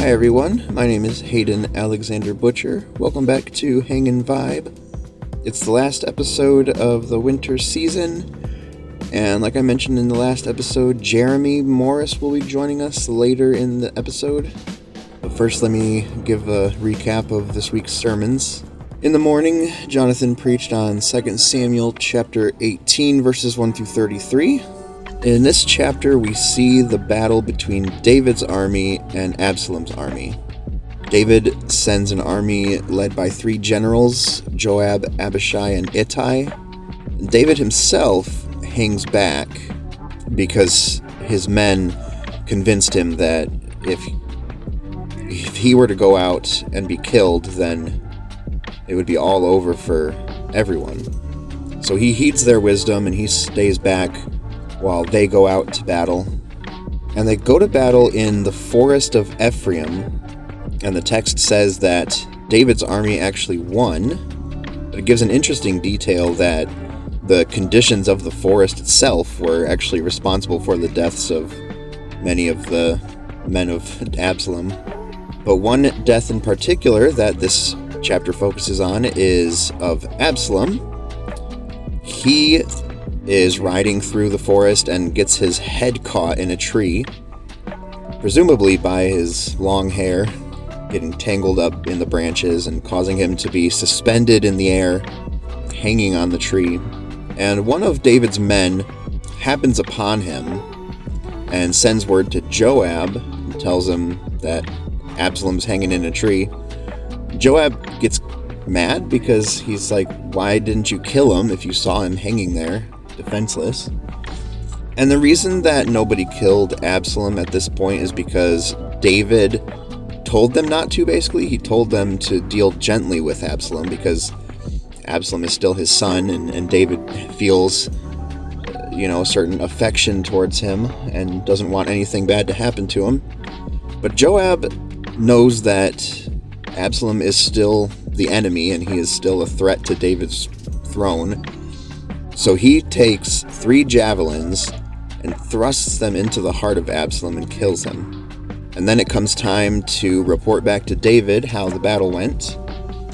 Hi everyone, my name is Hayden Alexander Butcher. Welcome back to Hangin' Vibe. It's the last episode of the winter season, and like I mentioned in the last episode, Jeremy Morris will be joining us later in the episode. But first, let me give a recap of this week's sermons. In the morning, Jonathan preached on 2 Samuel chapter 18, verses 1 through 33. In this chapter, we see the battle between David's army and Absalom's army. David sends an army led by 3 generals, Joab, Abishai, and Ittai. David himself hangs back because his men convinced him that if he were to go out and be killed, then it would be all over for everyone. So he heeds their wisdom and he stays back while they go out to battle. And they go to battle in the forest of Ephraim, and the text says that David's army actually won, but it gives an interesting detail that the conditions of the forest itself were actually responsible for the deaths of many of the men of Absalom. But one death in particular that this chapter focuses on is of Absalom. He is riding through the forest and gets his head caught in a tree, presumably by his long hair getting tangled up in the branches and causing him to be suspended in the air, hanging on the tree. And one of David's men happens upon him and sends word to Joab and tells him that Absalom's hanging in a tree. Joab gets mad because he's like, why didn't you kill him if you saw him hanging there defenseless? And the reason that nobody killed Absalom at this point is because David told them not to, basically. He told them to deal gently with Absalom because Absalom is still his son, and David feels, a certain affection towards him and doesn't want anything bad to happen to him. But Joab knows that Absalom is still the enemy and he is still a threat to David's throne. So he takes 3 javelins and thrusts them into the heart of Absalom and kills him. And then it comes time to report back to David how the battle went.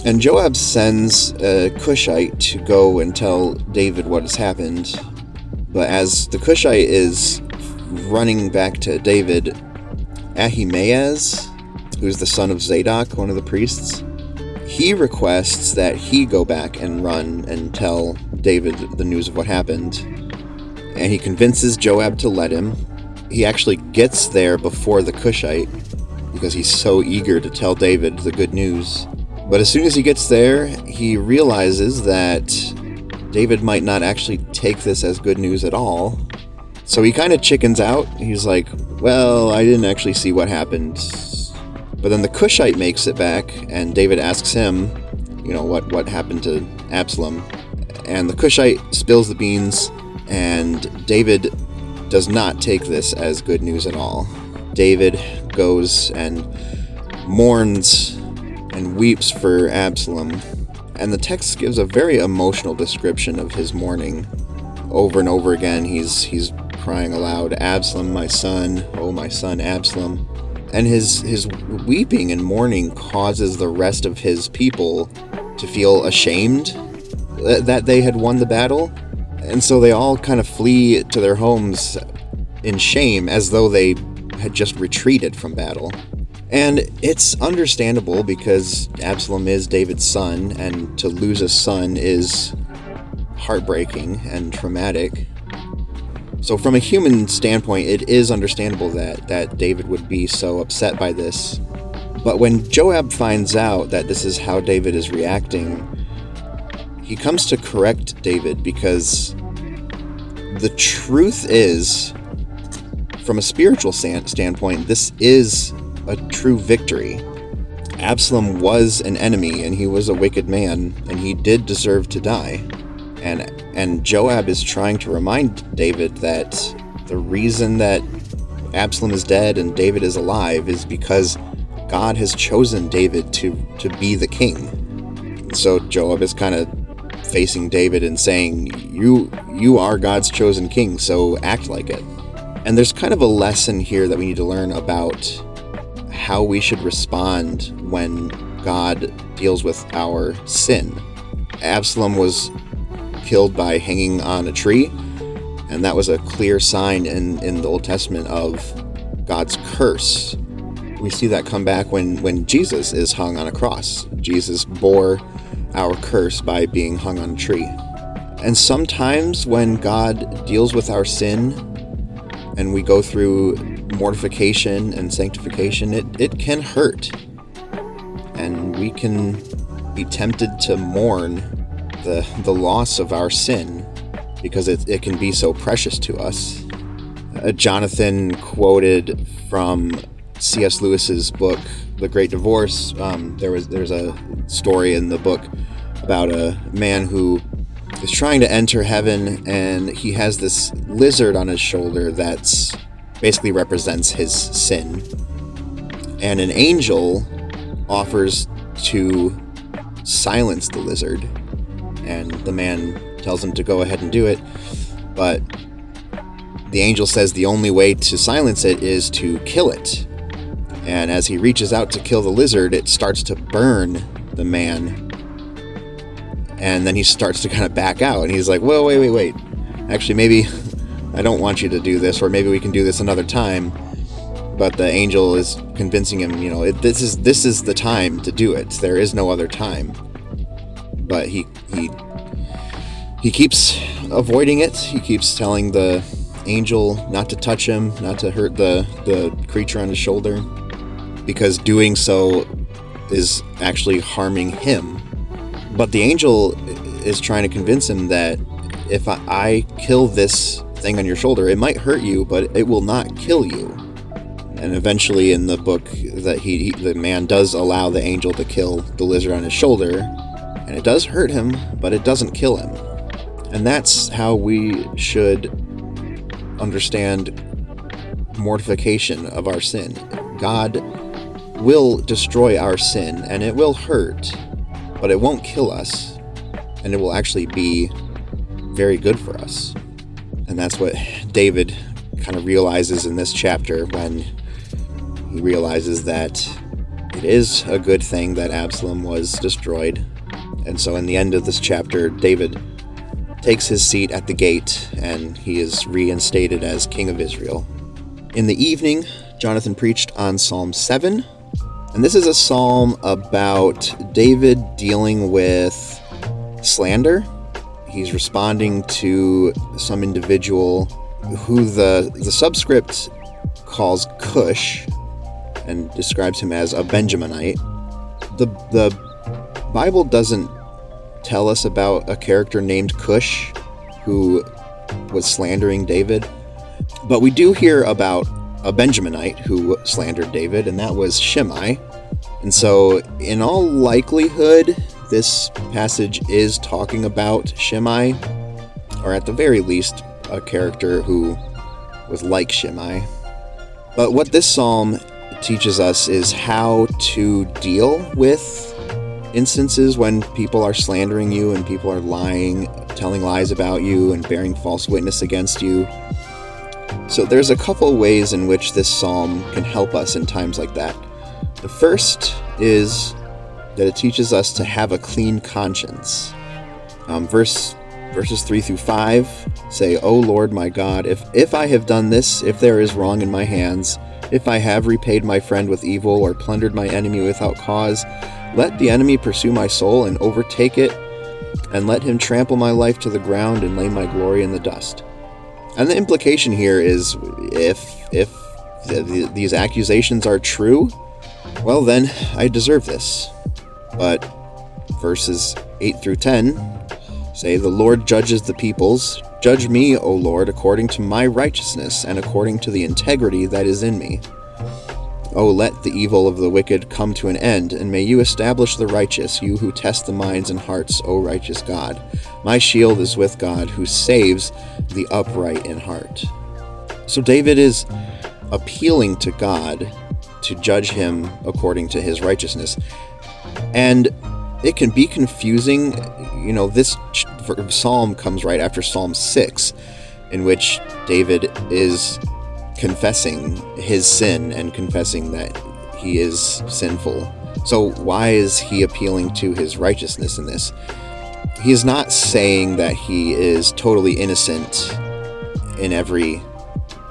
And Joab sends a Cushite to go and tell David what has happened. But as the Cushite is running back to David, Ahimaaz, who's the son of Zadok, one of the priests, he requests that he go back and run and tell David the news of what happened. And he convinces Joab to let him. He actually gets there before the Cushite because he's so eager to tell David the good news. But as soon as he gets there, he realizes that David might not actually take this as good news at all. So he kind of chickens out. He's like, well, I didn't actually see what happened. But then the Cushite makes it back, and David asks him, what happened to Absalom. And the Cushite spills the beans, and David does not take this as good news at all. David goes and mourns and weeps for Absalom. And the text gives a very emotional description of his mourning. Over and over again, he's crying aloud, Absalom, my son, oh my son Absalom. And his weeping and mourning causes the rest of his people to feel ashamed that they had won the battle. And so they all kind of flee to their homes in shame as though they had just retreated from battle. And it's understandable because Absalom is David's son, and to lose a son is heartbreaking and traumatic. So from a human standpoint, it is understandable that David would be so upset by this. But when Joab finds out that this is how David is reacting, he comes to correct David because the truth is, from a spiritual standpoint, this is a true victory. Absalom was an enemy and he was a wicked man and he did deserve to die. And Joab is trying to remind David that the reason that Absalom is dead and David is alive is because God has chosen David to be the king. So Joab is kind of facing David and saying, you are God's chosen king, so act like it. And there's kind of a lesson here that we need to learn about how we should respond when God deals with our sin. Absalom was killed by hanging on a tree, and that was a clear sign in the Old Testament of God's curse. We see that come back when Jesus is hung on a cross. Jesus bore our curse by being hung on a tree. And sometimes when God deals with our sin and we go through mortification and sanctification, it can hurt. And we can be tempted to mourn the loss of our sin because it can be so precious to us. Jonathan quoted from C.S. Lewis's book, The Great Divorce. There's a story in the book about a man who is trying to enter heaven, and he has this lizard on his shoulder that's basically represents his sin. And an angel offers to silence the lizard, and the man tells him to go ahead and do it, but the angel says the only way to silence it is to kill it. And as he reaches out to kill the lizard, it starts to burn the man. And then he starts to kind of back out, and he's like, whoa, wait. Actually, maybe I don't want you to do this, or maybe we can do this another time. But the angel is convincing him, this is the time to do it. There is no other time. But he keeps avoiding it. He keeps telling the angel not to touch him, not to hurt the creature on his shoulder, because doing so is actually harming him. But the angel is trying to convince him that if I kill this thing on your shoulder, it might hurt you, but it will not kill you. And eventually in the book, that the man does allow the angel to kill the lizard on his shoulder, and it does hurt him, but it doesn't kill him. And that's how we should understand mortification of our sin. God will destroy our sin, and it will hurt, but it won't kill us, and it will actually be very good for us. And that's what David kind of realizes in this chapter, when he realizes that it is a good thing that Absalom was destroyed. And so in the end of this chapter, David takes his seat at the gate, and he is reinstated as king of Israel. In the evening, Jonathan preached on Psalm 7, and this is a psalm about David dealing with slander. He's responding to some individual who the subscript calls Cush and describes him as a Benjaminite. The Bible doesn't tell us about a character named Cush who was slandering David, but we do hear about a Benjaminite who slandered David, and that was Shimei. And so in all likelihood, this passage is talking about Shimei, or at the very least, a character who was like Shimei. But what this psalm teaches us is how to deal with instances when people are slandering you and people are lying, telling lies about you and bearing false witness against you. So there's a couple ways in which this psalm can help us in times like that. The first is that it teaches us to have a clean conscience. Verses 3 through 5 say, O Lord my God, if I have done this, if there is wrong in my hands, if I have repaid my friend with evil or plundered my enemy without cause, let the enemy pursue my soul and overtake it, and let him trample my life to the ground and lay my glory in the dust. And the implication here is, if these accusations are true, well then, I deserve this. But verses 8 through 10 say, The Lord judges the peoples. Judge me, O Lord, according to my righteousness and according to the integrity that is in me. O let the evil of the wicked come to an end, and may you establish the righteous, you who test the minds and hearts, O righteous God. My shield is with God, who saves the upright in heart. So David is appealing to God to judge him according to his righteousness. And it can be confusing. This psalm comes right after Psalm 6, in which David is confessing his sin and confessing that he is sinful. So why is he appealing to his righteousness in this? He is not saying that he is totally innocent in every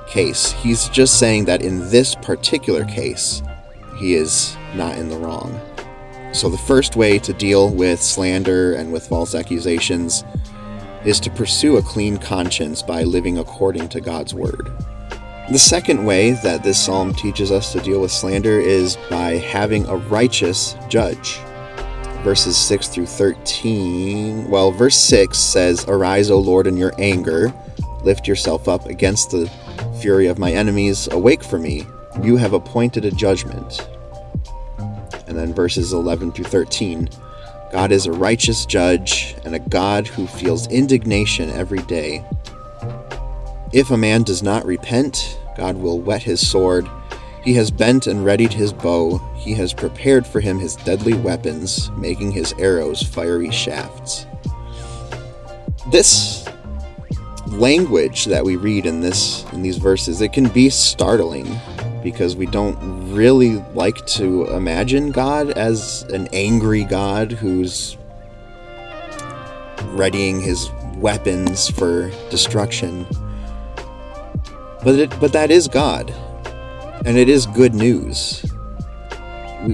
case. He's just saying that in this particular case, he is not in the wrong. So the first way to deal with slander and with false accusations is to pursue a clean conscience by living according to God's word. The second way that this psalm teaches us to deal with slander is by having a righteous judge. Verses 6 through 13. Well, verse 6 says, "Arise, O Lord, in your anger. Lift yourself up against the fury of my enemies. Awake for me. You have appointed a judgment." And then verses 11 through 13. God is a righteous judge and a God who feels indignation every day. If a man does not repent, God will whet his sword. He has bent and readied his bow. He has prepared for him his deadly weapons, making his arrows fiery shafts. This language that we read in these verses, it can be startling because we don't really like to imagine God as an angry God who's readying his weapons for destruction. But that is God, and it is good news.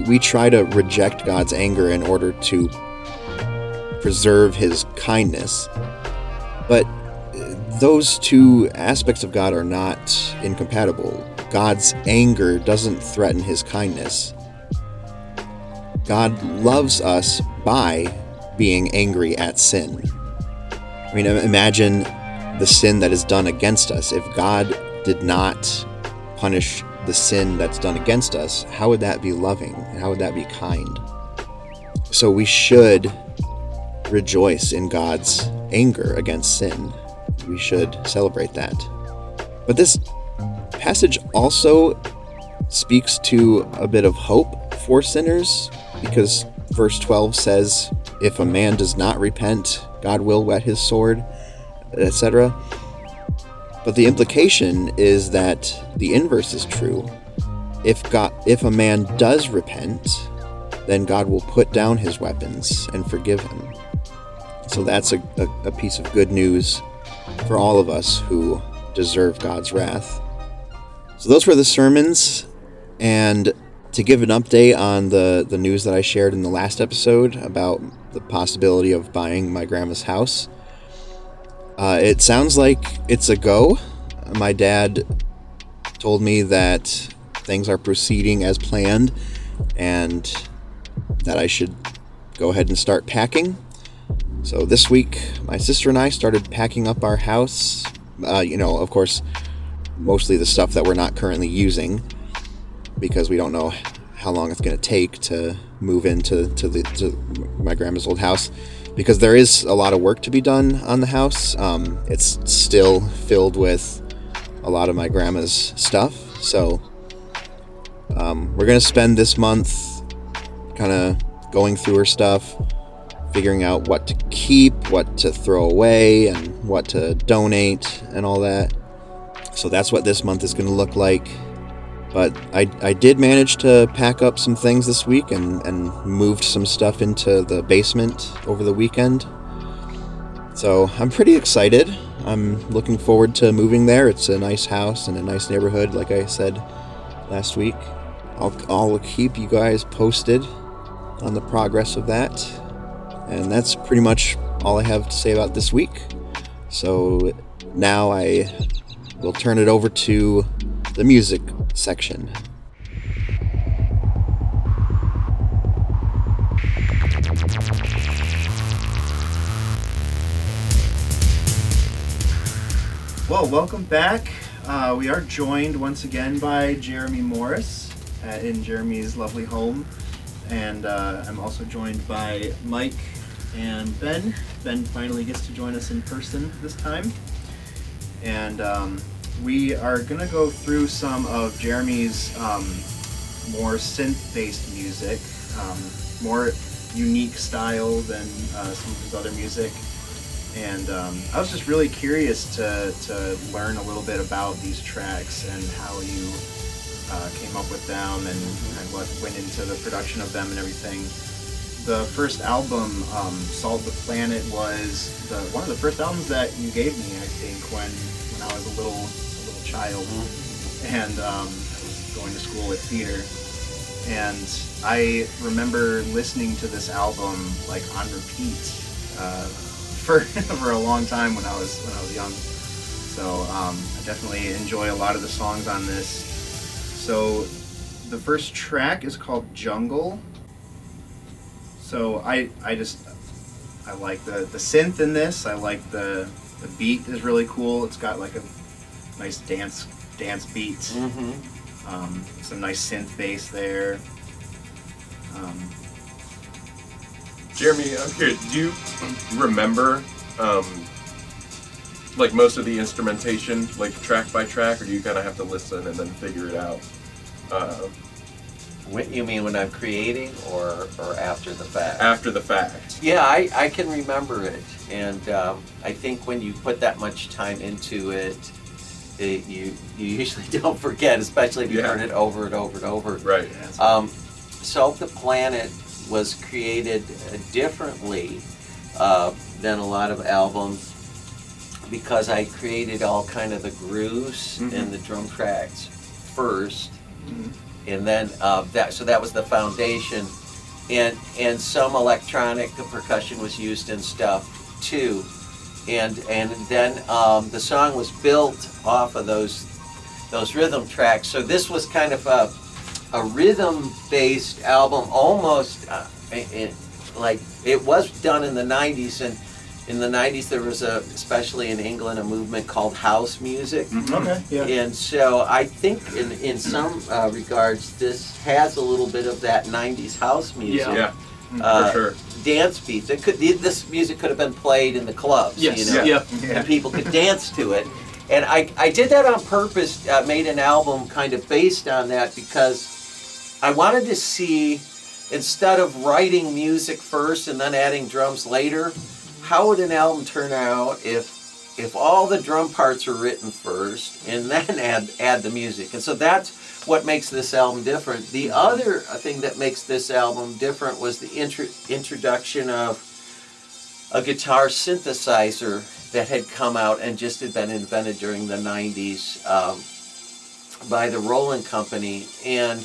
We try to reject God's anger in order to preserve his kindness, but those two aspects of God are not incompatible. God's anger doesn't threaten his kindness. God loves us by being angry at sin. I mean, imagine the sin that is done against us. If God did not punish the sin that's done against us, how would that be loving? How would that be kind? So we should rejoice in God's anger against sin. We should celebrate that. But this passage also speaks to a bit of hope for sinners, because verse 12 says, if a man does not repent, God will whet his sword, etc. But the implication is that the inverse is true. If a man does repent, then God will put down his weapons and forgive him. So that's a piece of good news for all of us who deserve God's wrath. So those were the sermons, and to give an update on the news that I shared in the last episode about the possibility of buying my grandma's house, it sounds like it's a go. My dad told me that things are proceeding as planned and that I should go ahead and start packing. So this week, my sister and I started packing up our house. Of course, mostly the stuff that we're not currently using, because we don't know how long it's going to take to move into to my grandma's old house, because there is a lot of work to be done on the house. It's still filled with a lot of my grandma's stuff. So we're going to spend this month kind of going through her stuff, figuring out what to keep, what to throw away, and what to donate and all that. So that's what this month is going to look like. But I did manage to pack up some things this week and moved some stuff into the basement over the weekend. So I'm pretty excited. I'm looking forward to moving there. It's a nice house and a nice neighborhood, like I said last week. I'll keep you guys posted on the progress of that. And that's pretty much all I have to say about this week. So now I will turn it over to the music section. Well, welcome back. We are joined once again by Jeremy Morris in Jeremy's lovely home. And I'm also joined by Mike and Ben. Ben finally gets to join us in person this time. And we are going to go through some of Jeremy's more synth-based music, more unique style than some of his other music. And I was just really curious to learn a little bit about these tracks and how you came up with them and what went into the production of them and everything. The first album, Solve the Planet, was one of the first albums that you gave me, I think, when I was a little child, and I was going to school at theater. And I remember listening to this album like on repeat for a long time when I was young. So I definitely enjoy a lot of the songs on this. So the first track is called Jungle. So I like the synth in this. I like the beat is really cool. It's got like a nice dance beat. Some nice synth bass there. Jeremy, I'm curious, do you remember like most of the instrumentation, like track by track, or do you kind of have to listen and then figure it out? You mean when I'm creating or after the fact? After the fact. Yeah, I can remember it. And I think when you put that much time into it, you usually don't forget, especially if you heard it over and over and over. Right. Solve the Planet was created differently than a lot of albums because I created all kind of the grooves and the drum tracks first. And then that was the foundation, and some electronic percussion was used and stuff too, and then the song was built off of those rhythm tracks. So this was kind of a rhythm-based album, almost like it was done in the '90s, and in the '90s there was especially in England, a movement called house music. Okay, yeah. And so I think in some regards this has a little bit of that '90s house music. Yeah, for sure. Dance beats. This music could have been played in the clubs, Yes. and people could dance to it. And I did that on purpose. Made an album kind of based on that because I wanted to see, instead of writing music first and then adding drums later, how would an album turn out if all the drum parts are written first and then add the music? And so that's what makes this album different. The other thing that makes this album different was the introduction of a guitar synthesizer that had come out and just had been invented during the 90s by the Roland Company. And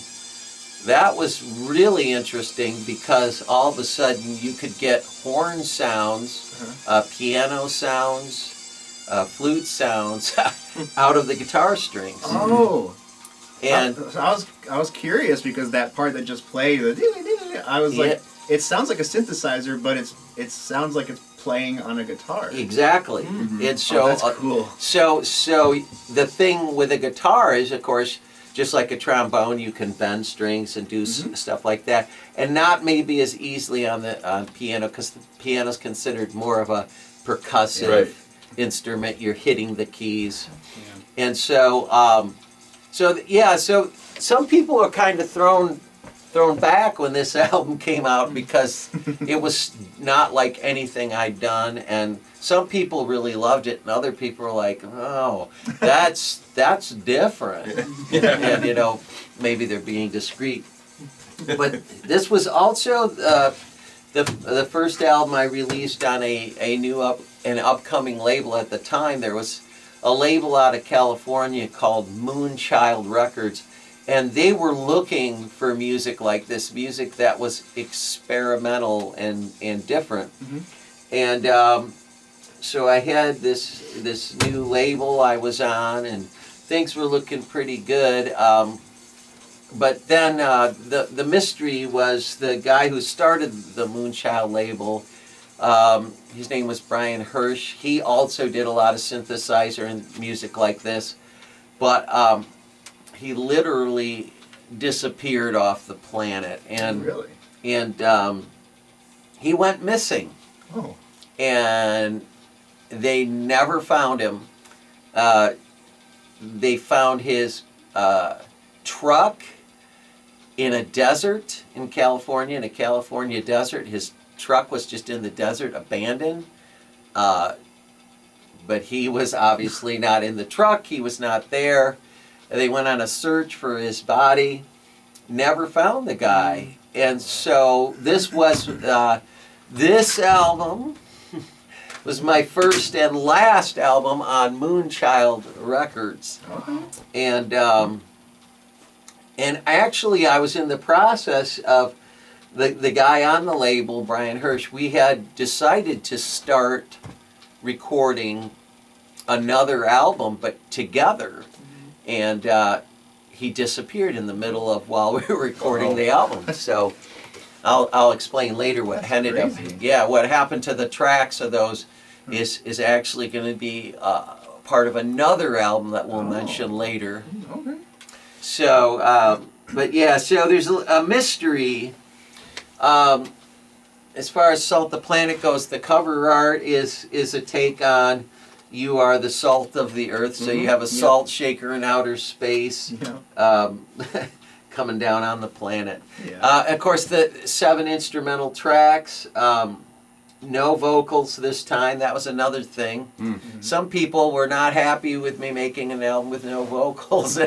that was really interesting because all of a sudden you could get horn sounds, piano sounds, flute sounds out of the guitar strings. Oh. And I was curious because that part that just played, I was like, it sounds like a synthesizer, but it sounds like it's playing on a guitar. Exactly. And so that's cool. So the thing with a guitar is, of course, just like a trombone, you can bend strings and do stuff like that, and not maybe as easily on piano, because the piano is considered more of a percussive instrument. You're hitting the keys, and so so some people are kind of thrown back when this album came out because it was not like anything I'd done, and some people really loved it, and other people were like, "Oh, that's different," and maybe they're being discreet. But this was also the first album I released on an upcoming label at the time. There was a label out of California called Moonchild Records. And they were looking for music like this, music that was experimental and different. And so I had this new label I was on, and things were looking pretty good. But then the mystery was the guy who started the Moonchild label. His name was Brian Hirsch. He also did a lot of synthesizer and music like this, but he literally disappeared off the planet, and he went missing. Oh. And they never found him. They found his truck in a desert in California, in a California desert. His truck was just in the desert, abandoned. But he was obviously not in the truck. He was not there. They went on a search for his body, never found the guy. And so this was, this album was my first and last album on Moonchild Records. And actually I was in the process of, the guy on the label, Brian Hirsch, we had decided to start recording another album, but together. And he disappeared in the middle of while we were recording the album. So I'll explain later what ended up. Yeah, what happened to the tracks of those is actually going to be part of another album that we'll mention later. Okay. So, but yeah, so there's a mystery. As far as Salt the Planet goes, the cover art is a take on You Are the Salt of the Earth. So you have a salt shaker in outer space coming down on the planet. Of course, the 7 instrumental tracks, no vocals this time. That was another thing. Some people were not happy with me making an album with no vocals.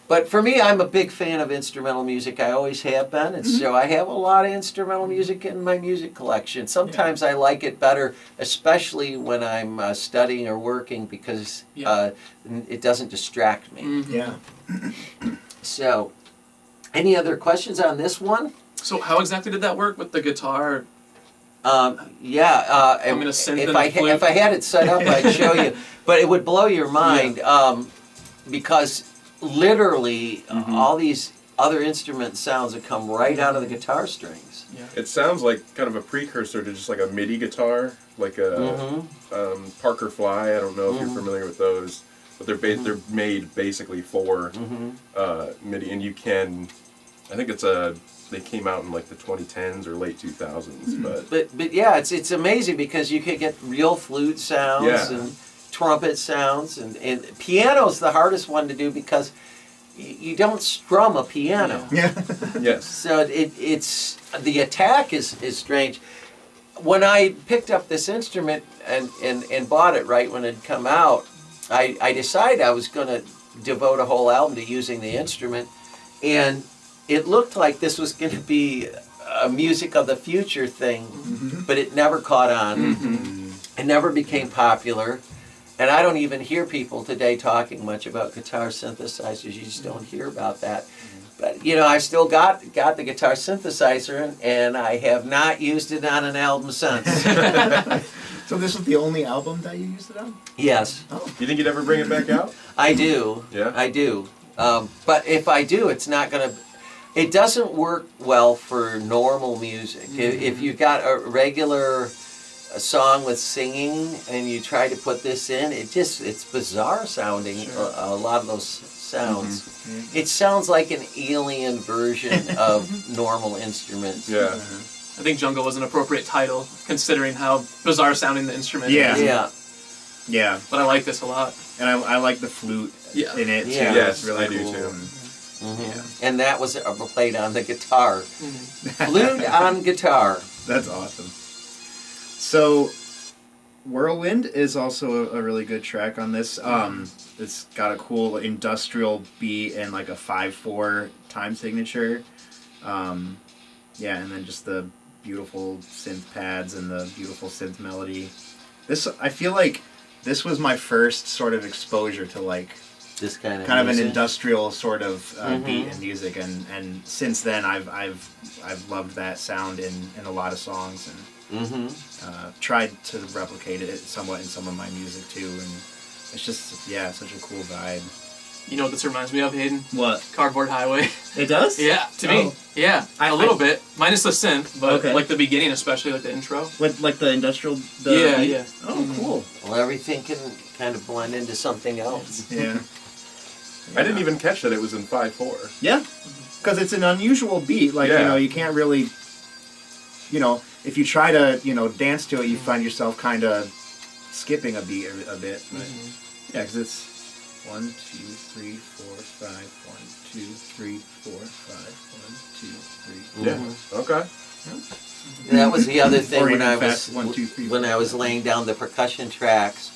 But for me, I'm a big fan of instrumental music. I always have been, and so I have a lot of instrumental music in my music collection. Sometimes I like it better, especially when I'm studying or working, because it doesn't distract me. So, any other questions on this one? So how exactly did that work with the guitar? I'm gonna synth if I had it set up, I'd show you, but it would blow your mind because literally all these other instrument sounds that come right out of the guitar strings. It sounds like kind of a precursor to just like a MIDI guitar, like a Parker Fly. I don't know if you're familiar with those, but they're made basically for MIDI, and you can. I think they came out in like the 2010s or late 2000s, but yeah, it's amazing because you could get real flute sounds and trumpet sounds, and piano's the hardest one to do because you don't strum a piano. Yes. So it's the attack is strange. When I picked up this instrument and bought it right when it had come out, I decided I was going to devote a whole album to using the instrument, and it looked like this was going to be a music of the future thing, but it never caught on. It never became popular. And I don't even hear people today talking much about guitar synthesizers. You just don't hear about that. But, you know, I still got the guitar synthesizer, and I have not used it on an album since. So this was the only album that you used it on? Yes. Oh. You think you'd ever bring it back out? I do. Yeah? I do. But if I do, it's not going to... It doesn't work well for normal music. If you've got a regular... a song with singing and you try to put this in, it's bizarre sounding. A lot of those sounds. It sounds like an alien version of normal instruments. Yeah. I think Jungle was an appropriate title considering how bizarre sounding the instrument is. Yeah. But I like this a lot. And I like the flute in it too. Yeah. Yes, It's really I do cool. too. And that was played on the guitar. Flute on guitar. That's awesome. So, Whirlwind is also a really good track on this. It's got a cool industrial beat and like a 5/4 time signature. And then just the beautiful synth pads and the beautiful synth melody. I feel like this was my first sort of exposure to like This kind of an music. industrial sort of beat in music, and since then I've loved that sound in a lot of songs and. Tried to replicate it somewhat in some of my music too, and it's just such a cool vibe. You know what this reminds me of, Hayden? What? Cardboard Highway. It does? Yeah, to me. Yeah, a little bit. Minus the synth, but like the beginning, especially like the intro. With like the industrial. Yeah. Oh, cool. Well, everything can kind of blend into something else. Yeah. I didn't even catch that it was in 5/4. Yeah, because it's an unusual beat. Like you can't really, if you try to dance to it, you find yourself kind of skipping a beat a bit. But, yeah, because it's 1, 2, 3, 4, 5. 1, 2, 3, 4, 5. 1, 2, 3. Yeah. Okay. That was the other thing Or when even I fast, was 1, 2, 3, when 4, I was 5. laying down the percussion tracks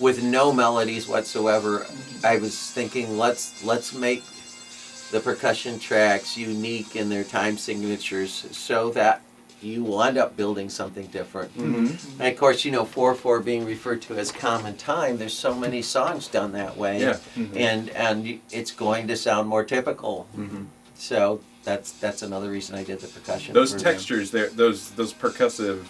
with no melodies whatsoever. I was thinking, let's make the percussion tracks unique in their time signatures so that you will end up building something different. Mm-hmm. And of course, 4/4 being referred to as common time, there's so many songs done that way. Yeah. And it's going to sound more typical. Mm-hmm. So that's another reason I did the percussion. Those for them. textures, those percussive.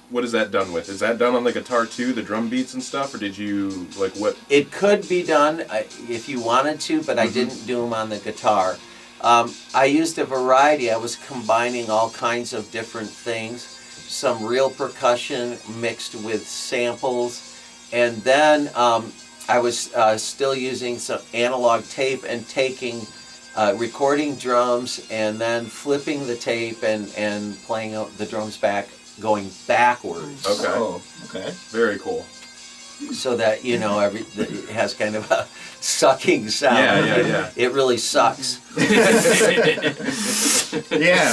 What is that done with? Is that done on the guitar too, the drum beats and stuff, or did you what? It could be done if you wanted to, but I didn't do them on the guitar. I used a variety. I was combining all kinds of different things, some real percussion mixed with samples, and then I was still using some analog tape and taking, recording drums and then flipping the tape and playing the drums back, going backwards. Okay. Oh, okay. Very cool. So that it has kind of a sucking sound. Yeah. It really sucks. Yeah.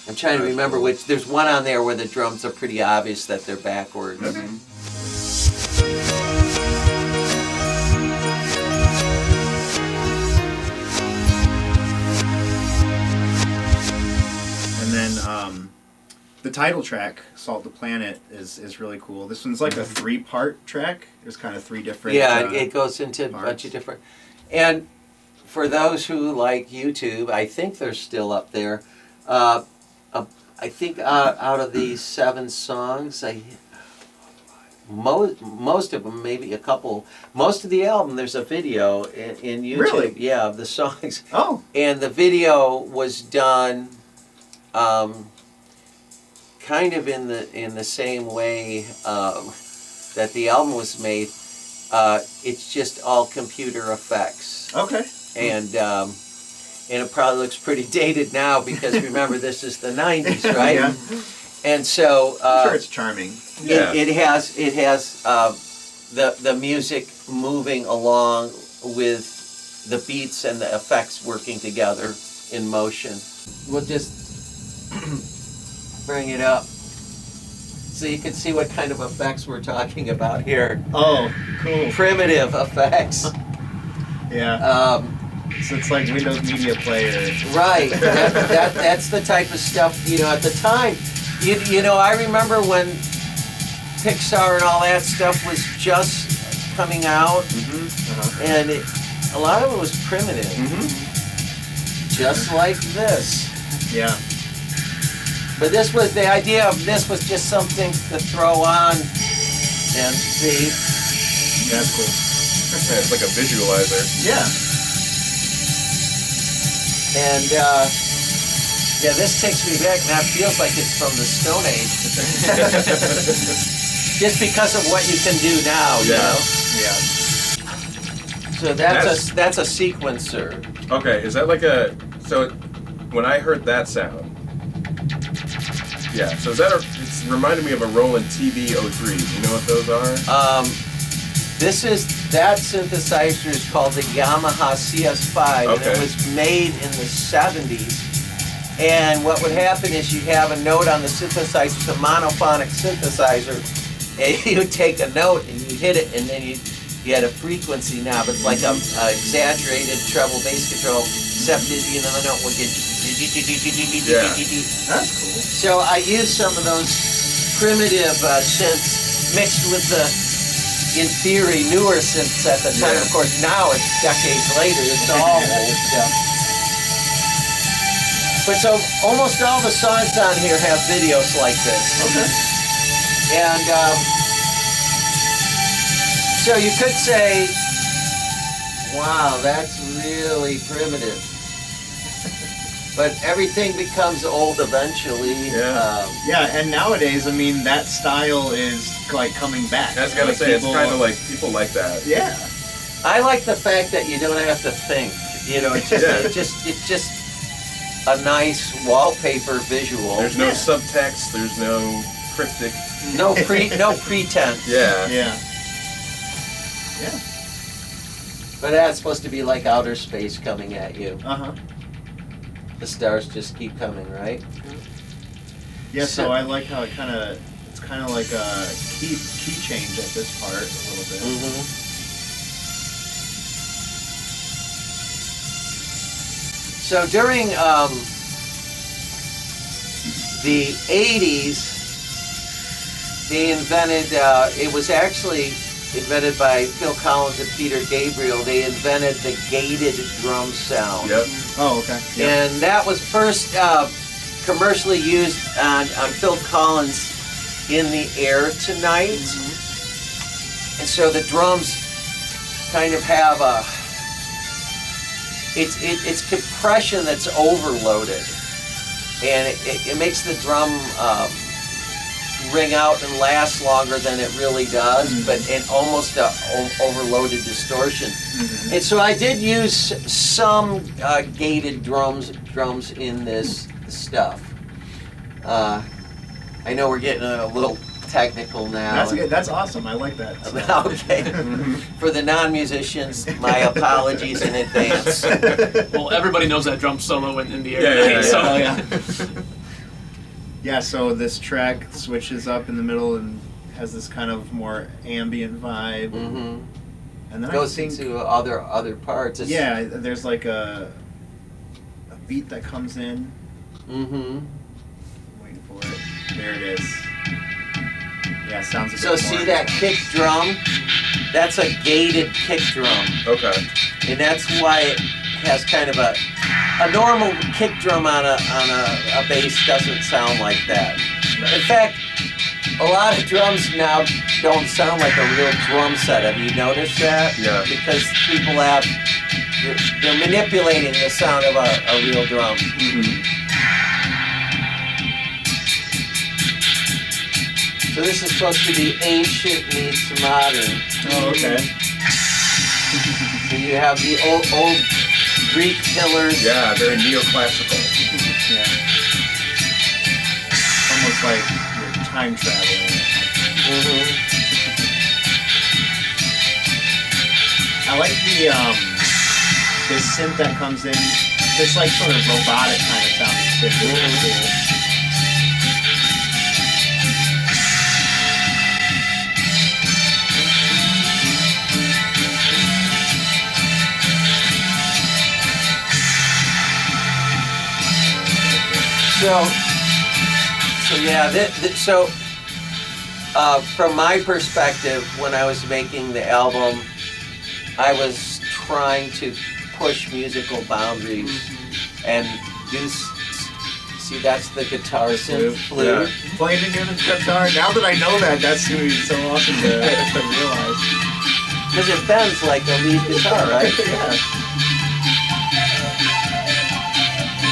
I'm trying to remember which. There's one on there where the drums are pretty obvious that they're backwards. And then the title track, Salt the Planet, is really cool. This one's like a 3-part track. There's kind of 3 different. Yeah, it goes into a bunch of different. And for those who like YouTube, I think they're still up there. I think out of these 7 songs, most of them, maybe a couple, most of the album, there's a video in YouTube. Really? Yeah, of the songs. Oh. And the video was done kind of in the same way that the album was made. It's just all computer effects. Okay. And it probably looks pretty dated now because remember this is the 90s, right? Yeah. And so I'm sure it's charming. Yeah. it has the music moving along with the beats and the effects working together in motion. We'll just bring it up so you can see what kind of effects we're talking about here. Oh, cool. Primitive effects. Yeah. So it's like Windows Media Player. Right. That's the type of stuff, at the time. I remember when Pixar and all that stuff was just coming out, and a lot of it was primitive. Just like this. Yeah. But the idea of this was just something to throw on and see. That's cool. Yeah, it's like a visualizer. Yeah. And this takes me back. Now it feels like it's from the Stone Age. Just because of what you can do now, you know. Yeah. So that's a sequencer. Okay, is that so when I heard that sound, yeah, so it's reminded me of a Roland TB-03. Do you know what those are? That synthesizer is called the Yamaha CS5, Okay. and it was made in the 70s. And what would happen is you have a note on the synthesizer, it's a monophonic synthesizer, and you take a note and you hit it, and then you had a frequency knob. It's like a exaggerated treble bass control, except the note would get. That's cool. So I used some of those primitive synths mixed with the, in theory, newer synths at the time. Yeah. Of course, now it's decades later. It's all old stuff. But so almost all the songs on here have videos like this. Okay. And so you could say, wow, that's really primitive. But everything becomes old eventually. Yeah. Yeah, and nowadays, I mean, that style is like coming back. I was gonna Like, say, it's people- kind of like people like that. Yeah. I like the fact that you don't have to think. It's just a nice wallpaper visual. There's no subtext. There's no cryptic. no pretense. Yeah. Yeah. Yeah. But that's supposed to be like outer space coming at you. Uh-huh. The stars just keep coming, right? Yeah, So- so I like how it's kind of like a key change at this part a little bit. So during the 80s, they invented, it was actually invented by Phil Collins and Peter Gabriel. They invented the gated drum sound. Yep. Oh, okay. Yep. And that was first commercially used on Phil Collins' In the Air Tonight. And so the drums kind of have a, it's compression that's overloaded. And it makes the drum ring out and last longer than it really does, but in almost a overloaded distortion. And so I did use some gated drums in this stuff. I know we're getting a little technical now. That's good. That's awesome. I like that. Okay. For the non-musicians, my apologies in advance. Well, everybody knows that drum solo in the air. Yeah, yeah, So Yeah, so this track switches up in the middle and has this kind of more ambient vibe. And then Goes I think into other parts. yeah, there's like a beat that comes in. Waiting for it. There it is. Yeah, sounds a bit So more. see that kick drum? That's a gated kick drum. Okay. And that's why it has kind of a normal kick drum on a bass doesn't sound like that. In fact, a lot of drums now don't sound like a real drum set. Have you noticed that? Yeah. Because people they're manipulating the sound of a real drum. So this is supposed to be ancient meets modern. Oh, okay. So you have the old Greek pillars. Yeah, very neoclassical. Yeah. Almost like you're time traveling. I like the synth that comes in. This like sort of robotic kind of sounding synth. It's really cool. So yeah, from my perspective, when I was making the album, I was trying to push musical boundaries and do. See, that's the guitar synth flute. Yeah. Playing the guitar. Now that I know that, that's gonna be so awesome to realize. Because it bends like a lead guitar, right? Yeah.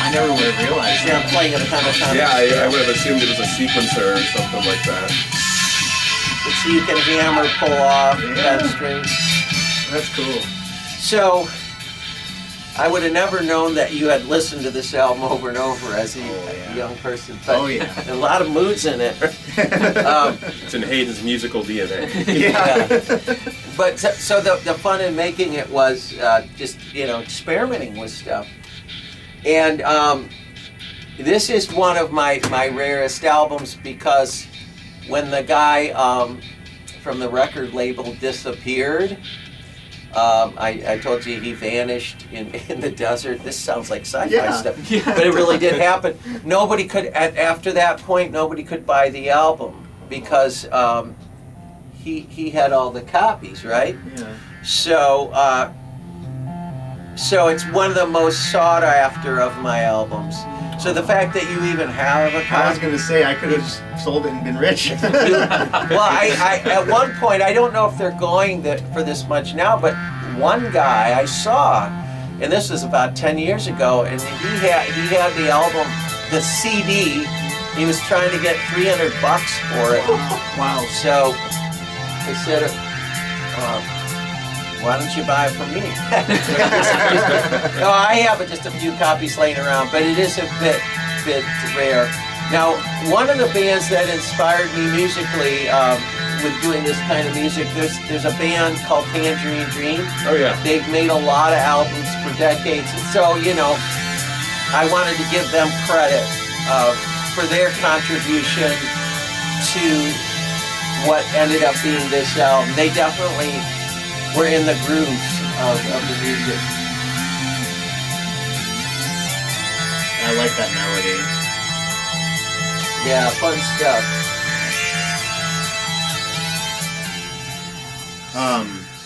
I never would have realized. See, I'm playing a pentatonic. Yeah, I would have assumed it was a sequencer or something like that. But see, you can hammer, pull off, Yeah. bend strings. That's cool. So, I would have never known that you had listened to this album over and over as a young person. But Oh, yeah. a lot of moods in it. It's in Hayden's musical DNA. Yeah. But so the fun in making it was just experimenting with stuff. And this is one of my rarest albums because when the guy from the record label disappeared, I told you he vanished in the desert. This sounds like sci-fi stuff, but it really did happen. Nobody could, after that point, nobody could buy the album because he had all the copies, right? Yeah. So it's one of the most sought after of my albums. So the fact that you even have a I was copy. gonna say I could have sold it and been rich. Well, I at one point, I don't know if they're going for this much now, but one guy I saw, and this was about 10 years ago, and he had the album, the CD. He was trying to get $300 for it. Wow. So I said, why don't you buy it from me? No, I have just a few copies laying around, but it is a bit rare. Now, one of the bands that inspired me musically with doing this kind of music, there's a band called Tangerine Dream. Oh yeah. They've made a lot of albums for decades, and so I wanted to give them credit for their contribution to what ended up being this album. They definitely were in the groove of the music. I like that melody. Yeah, fun stuff.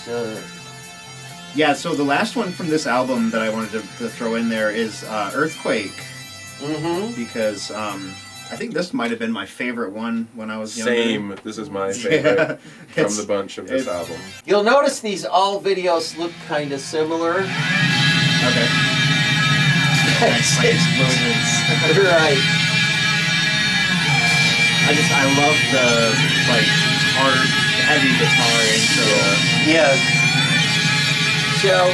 So, Yeah, so the last one from this album that I wanted to throw in there is Earthquake. Because I think this might have been my favorite one when I was younger. Same. This is my favorite from the bunch of this album. you'll notice these all videos look kind of similar. Okay. Nice, like explosions. Right. I love the like hard, heavy guitar intro. Yes. So,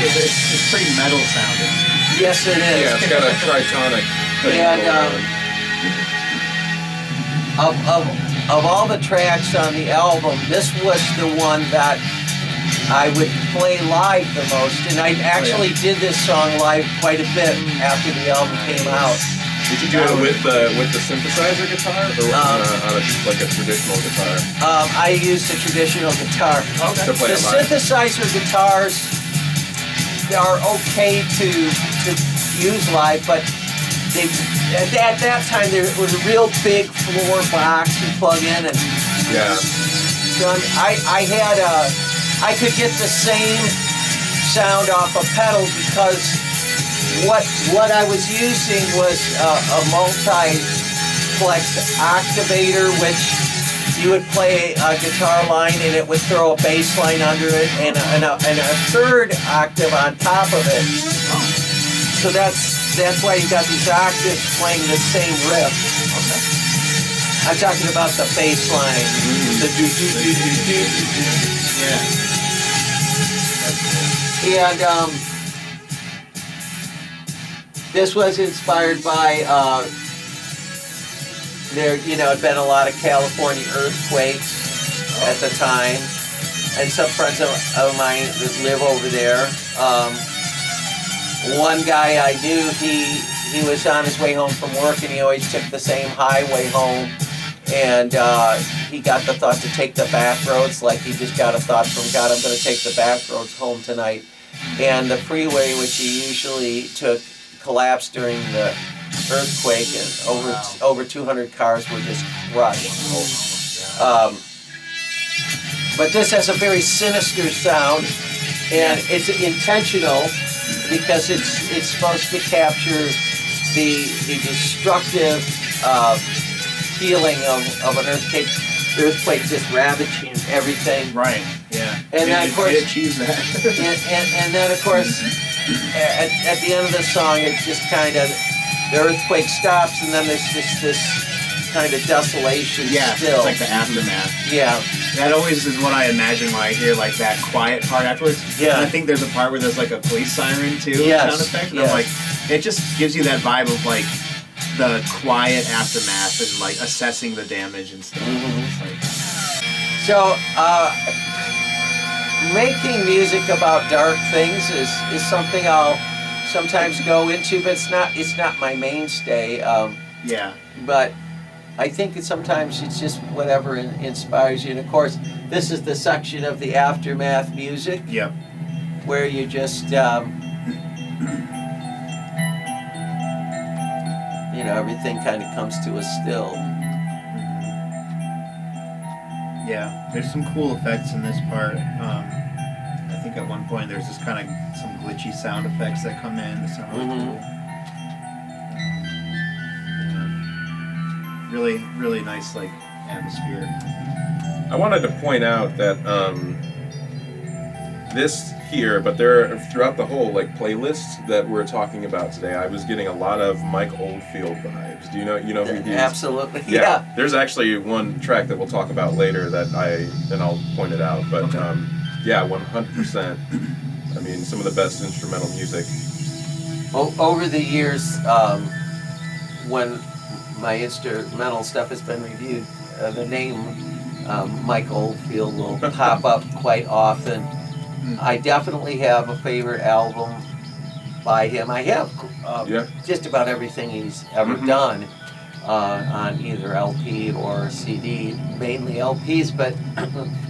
It's pretty metal sounding. yes it is. Yeah, it's got a tritonic thing And, going on. of all the tracks on the album, this was the one that I would play live the most, and I actually did this song live quite a bit after the album came out. Did you do it with the synthesizer guitar or on like a traditional guitar? I used a traditional guitar. To play The it live. synthesizer guitars are okay to use live, but they, at that time there was a real big floor box to plug in, and Yeah. so I could get the same sound off a pedal because what I was using was a multiplex activator, which you would play a guitar line and it would throw a bass line under it and a third octave on top of it. So that's why you got these octaves playing the same riff. I'm talking about the bass line. The do do do do do do. Yeah. And this was inspired by there had been a lot of California earthquakes at the time, and some friends of mine that live over there. One guy I knew, he was on his way home from work, and he always took the same highway home. And he got the thought to take the back roads, like he just got a thought from God, I'm going to take the back roads home tonight. And the freeway, which he usually took, collapsed during the earthquake, and over 200 cars were just crushed. But this has a very sinister sound, and it's intentional because it's supposed to capture the destructive feeling of an earthquake just ravaging everything. Right. Yeah. And then, of course, it achieves that. and then of course, at the end of the song, it just kind of the earthquake stops, and then there's just this kind of desolation. Yeah. Still. It's like the aftermath. Yeah. That always is what I imagine when I hear like that quiet part afterwards. Yeah. And I think there's a part where there's like a police siren too. Yes, Sound effect. And yes. I'm like, it just gives you that vibe of like the quiet aftermath and like assessing the damage and stuff. It's like, So, making music about dark things is something I'll sometimes go into, but it's not my mainstay. yeah. But I think sometimes it's just whatever inspires you. And of course, this is the section of the aftermath music Yep. where you just, everything kind of comes to a still. Yeah. There's some cool effects in this part. I think at one point there's just kind of some glitchy sound effects that come in that sound really cool. Yeah. Really, really nice like atmosphere. I wanted to point out that this here, but there are, throughout the whole like playlist that we're talking about today, I was getting a lot of Mike Oldfield vibes. Do you know who he is? Absolutely. Yeah. There's actually one track that we'll talk about later that I'll point it out. But yeah, 100%. I mean, some of the best instrumental music. Over the years, when my instrumental stuff has been reviewed, the name Mike Oldfield will pop up quite often. I definitely have a favorite album by him. I have Yeah. just about everything he's ever done on either LP or CD, mainly LPs. But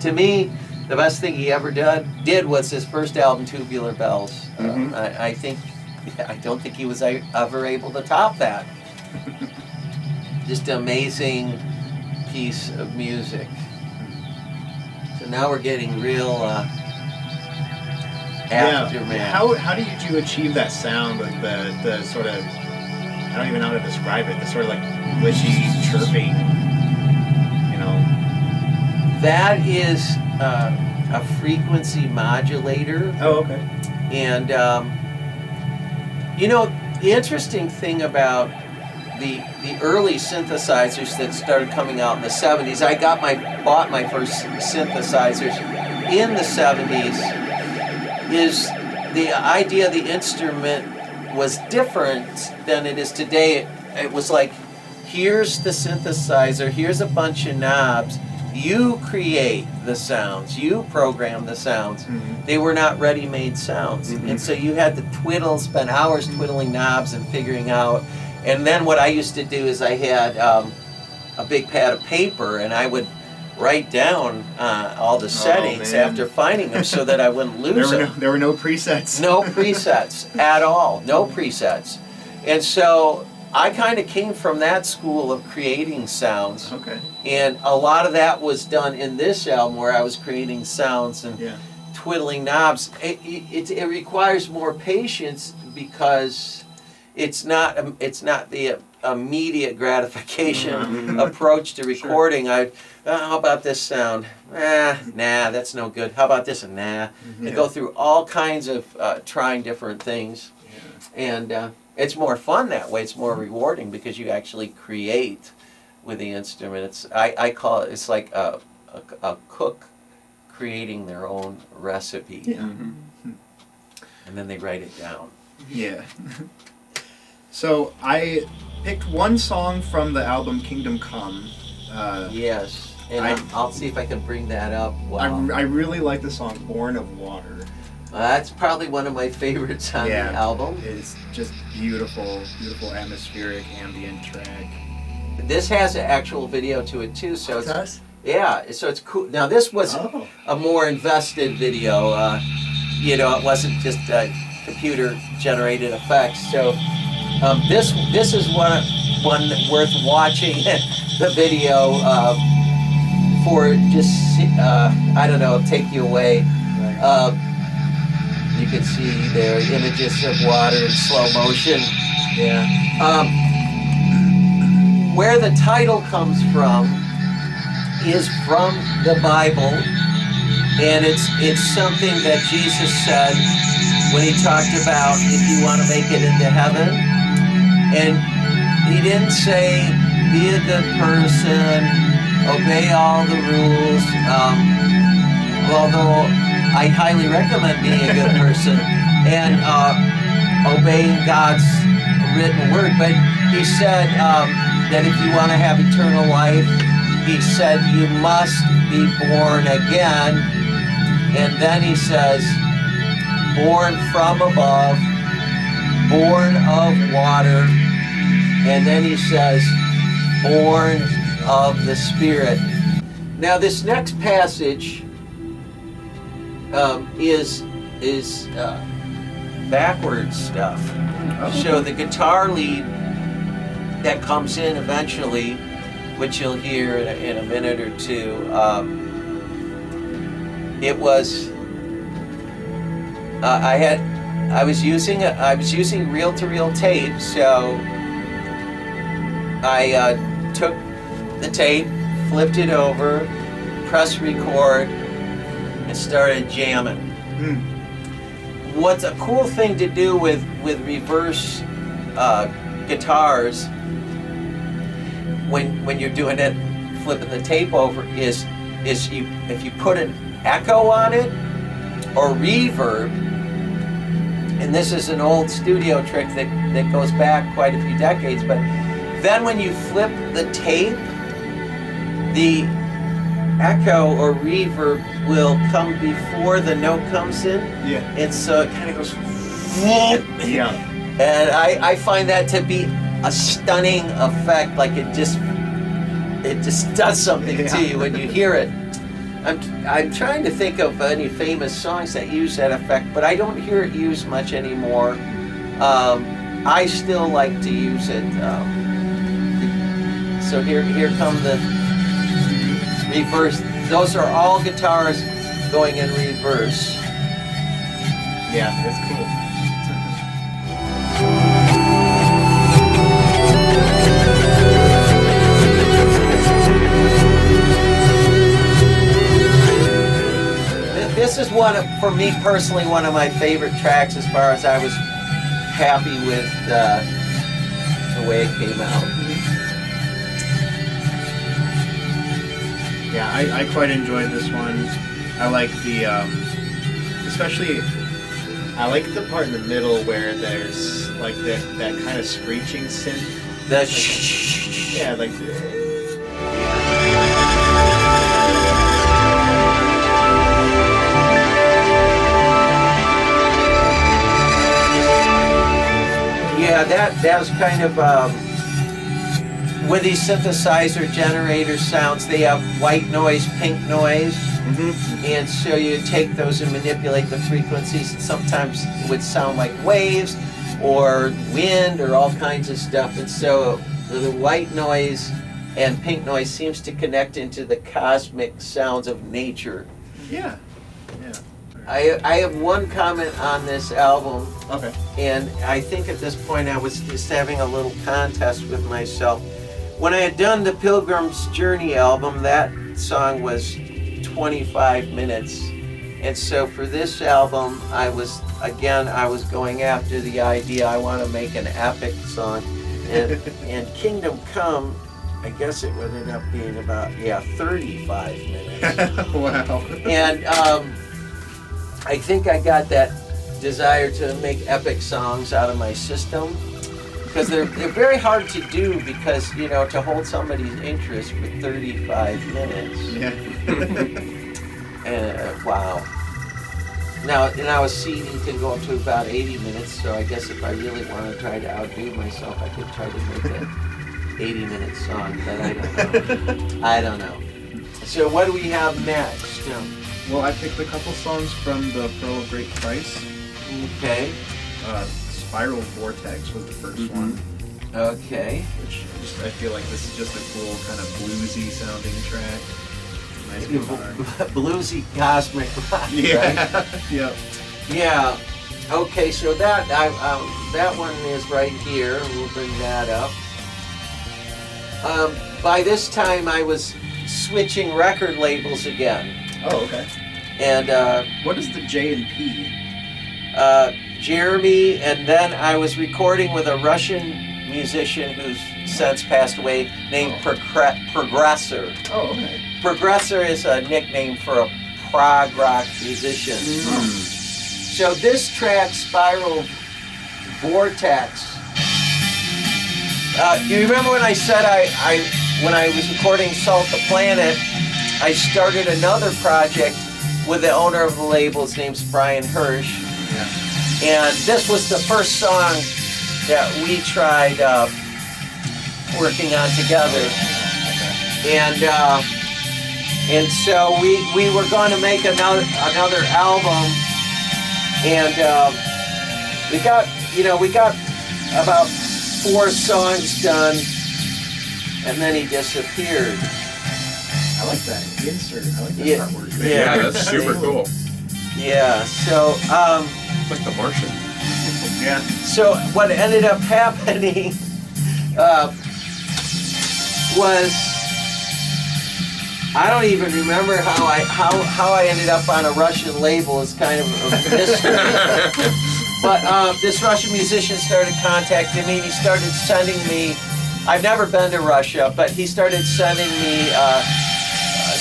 to me, the best thing he ever did was his first album, Tubular Bells. I don't think he was ever able to top that. Just an amazing piece of music. So now we're getting real aftermath. How did you achieve that sound with the sort of, I don't even know how to describe it, the sort of like glitchy chirping, you know? That is a frequency modulator. Oh, okay. And you know, the interesting thing about the early synthesizers that started coming out in the 70s, I bought my first synthesizers in the 70s, is the idea of the instrument was different than it is today. It was like, here's the synthesizer, here's a bunch of knobs, you create the sounds, you program the sounds. They were not ready-made sounds. And so you had to spend hours twiddling knobs and figuring out. And then what I used to do is I had a big pad of paper, and I would write down all the settings after finding them so that I wouldn't lose them. There were no presets. No presets at all. No presets. And so I kind of came from that school of creating sounds. Okay. And a lot of that was done in this album where I was creating sounds and twiddling knobs. It requires more patience because it's not the immediate gratification approach to recording. How about this sound? Nah, that's no good. How about this? Nah. And go through all kinds of trying different things. And it's more fun that way. It's more rewarding because you actually create with the instrument. I call it, it's like a cook creating their own recipe. And then they write it down. Yeah. So I picked one song from the album Kingdom Come. Yes, and I'll see if I can bring that up. Wow. I really like the song Born of Water. That's probably one of my favorites on the album. It's just beautiful, beautiful atmospheric ambient track. This has an actual video to it too, so It does? Yeah, so it's cool. Now this was a more invested video. You know, it wasn't just computer generated effects. So this is one worth watching the video for just I don't know, take you away. You can see there images of water in slow motion. Yeah. Where the title comes from is from the Bible, and it's something that Jesus said when he talked about if you want to make it into heaven. And he didn't say be a good person, obey all the rules, although I highly recommend being a good person and obeying God's written word. But he said that if you want to have eternal life, he said you must be born again. And then he says, born from above, born of water. And then he says, born of the Spirit. Now this next passage is backwards stuff. So the guitar lead that comes in eventually, which you'll hear in a minute or two, it was I was using reel-to-reel tape, so I took the tape, flipped it over, pressed record, and started jamming. What's a cool thing to do with reverse guitars when you're doing it, flipping the tape over, is if you put an echo on it or reverb, and this is an old studio trick that goes back quite a few decades, but then when you flip the tape, the echo or reverb will come before the note comes in. Yeah. And so it kind of goes Yeah. And I find that to be a stunning effect. Like it just does something to you when you hear it. I'm trying to think of any famous songs that use that effect, but I don't hear it used much anymore. I still like to use it. So here come the reverse. Those are all guitars going in reverse. Yeah, it's cool. This is for me personally, one of my favorite tracks as far as I was happy with the way it came out. Yeah, I quite enjoyed this one. I like the, especially, I like the part in the middle where there's like that kind of screeching synth. Yeah, like. Yeah, that was kind of with these synthesizer generator sounds. They have white noise, pink noise, and so you take those and manipulate the frequencies. And sometimes it would sound like waves, or wind, or all kinds of stuff. And so the white noise and pink noise seems to connect into the cosmic sounds of nature. Yeah. Yeah. I have one comment on this album. Okay. And I think at this point I was just having a little contest with myself. When I had done the Pilgrim's Journey album, that song was 25 minutes. And so for this album, I was going after the idea, I want to make an epic song. And Kingdom Come, I guess it would end up being about, 35 minutes. Wow. And I think I got that desire to make epic songs out of my system, because they're very hard to do, because to hold somebody's interest for 35 minutes. Yeah. Wow. Now a CD can go up to about 80 minutes, so I guess if I really want to try to outdo myself, I could try to make an 80-minute song, but I don't know. So what do we have next? Well, I picked a couple songs from the Pearl of Great Price. Okay. Spiral Vortex was the first one. Okay. Which I feel like this is just a cool kind of bluesy sounding track. Nice guitar. Bluesy cosmic rock. Yeah. Right? Yep. Yeah. Okay, so that one is right here. We'll bring that up. By this time, I was switching record labels again. Oh, okay. And What is the J and P? Jeremy, and then I was recording with a Russian musician who's since passed away, named Progressor. Oh, okay. Progressor is a nickname for a prog rock musician. So this track, Spiral Vortex, you remember when I said when I was recording Salt the Planet, I started another project with the owner of the label. His name's Brian Hirsch. Yeah. And this was the first song that we tried working on together. And so we were going to make another album, and we got about 4 songs done, and then he disappeared. I like that insert. I like that Yeah. artwork. Yeah, that's super cool. Yeah. So It's like The Martian. Yeah. so what ended up happening was, I don't even remember how I ended up on a Russian label. It's kind of a mystery. But this Russian musician started contacting me, and he started sending me, I've never been to Russia, but he started sending me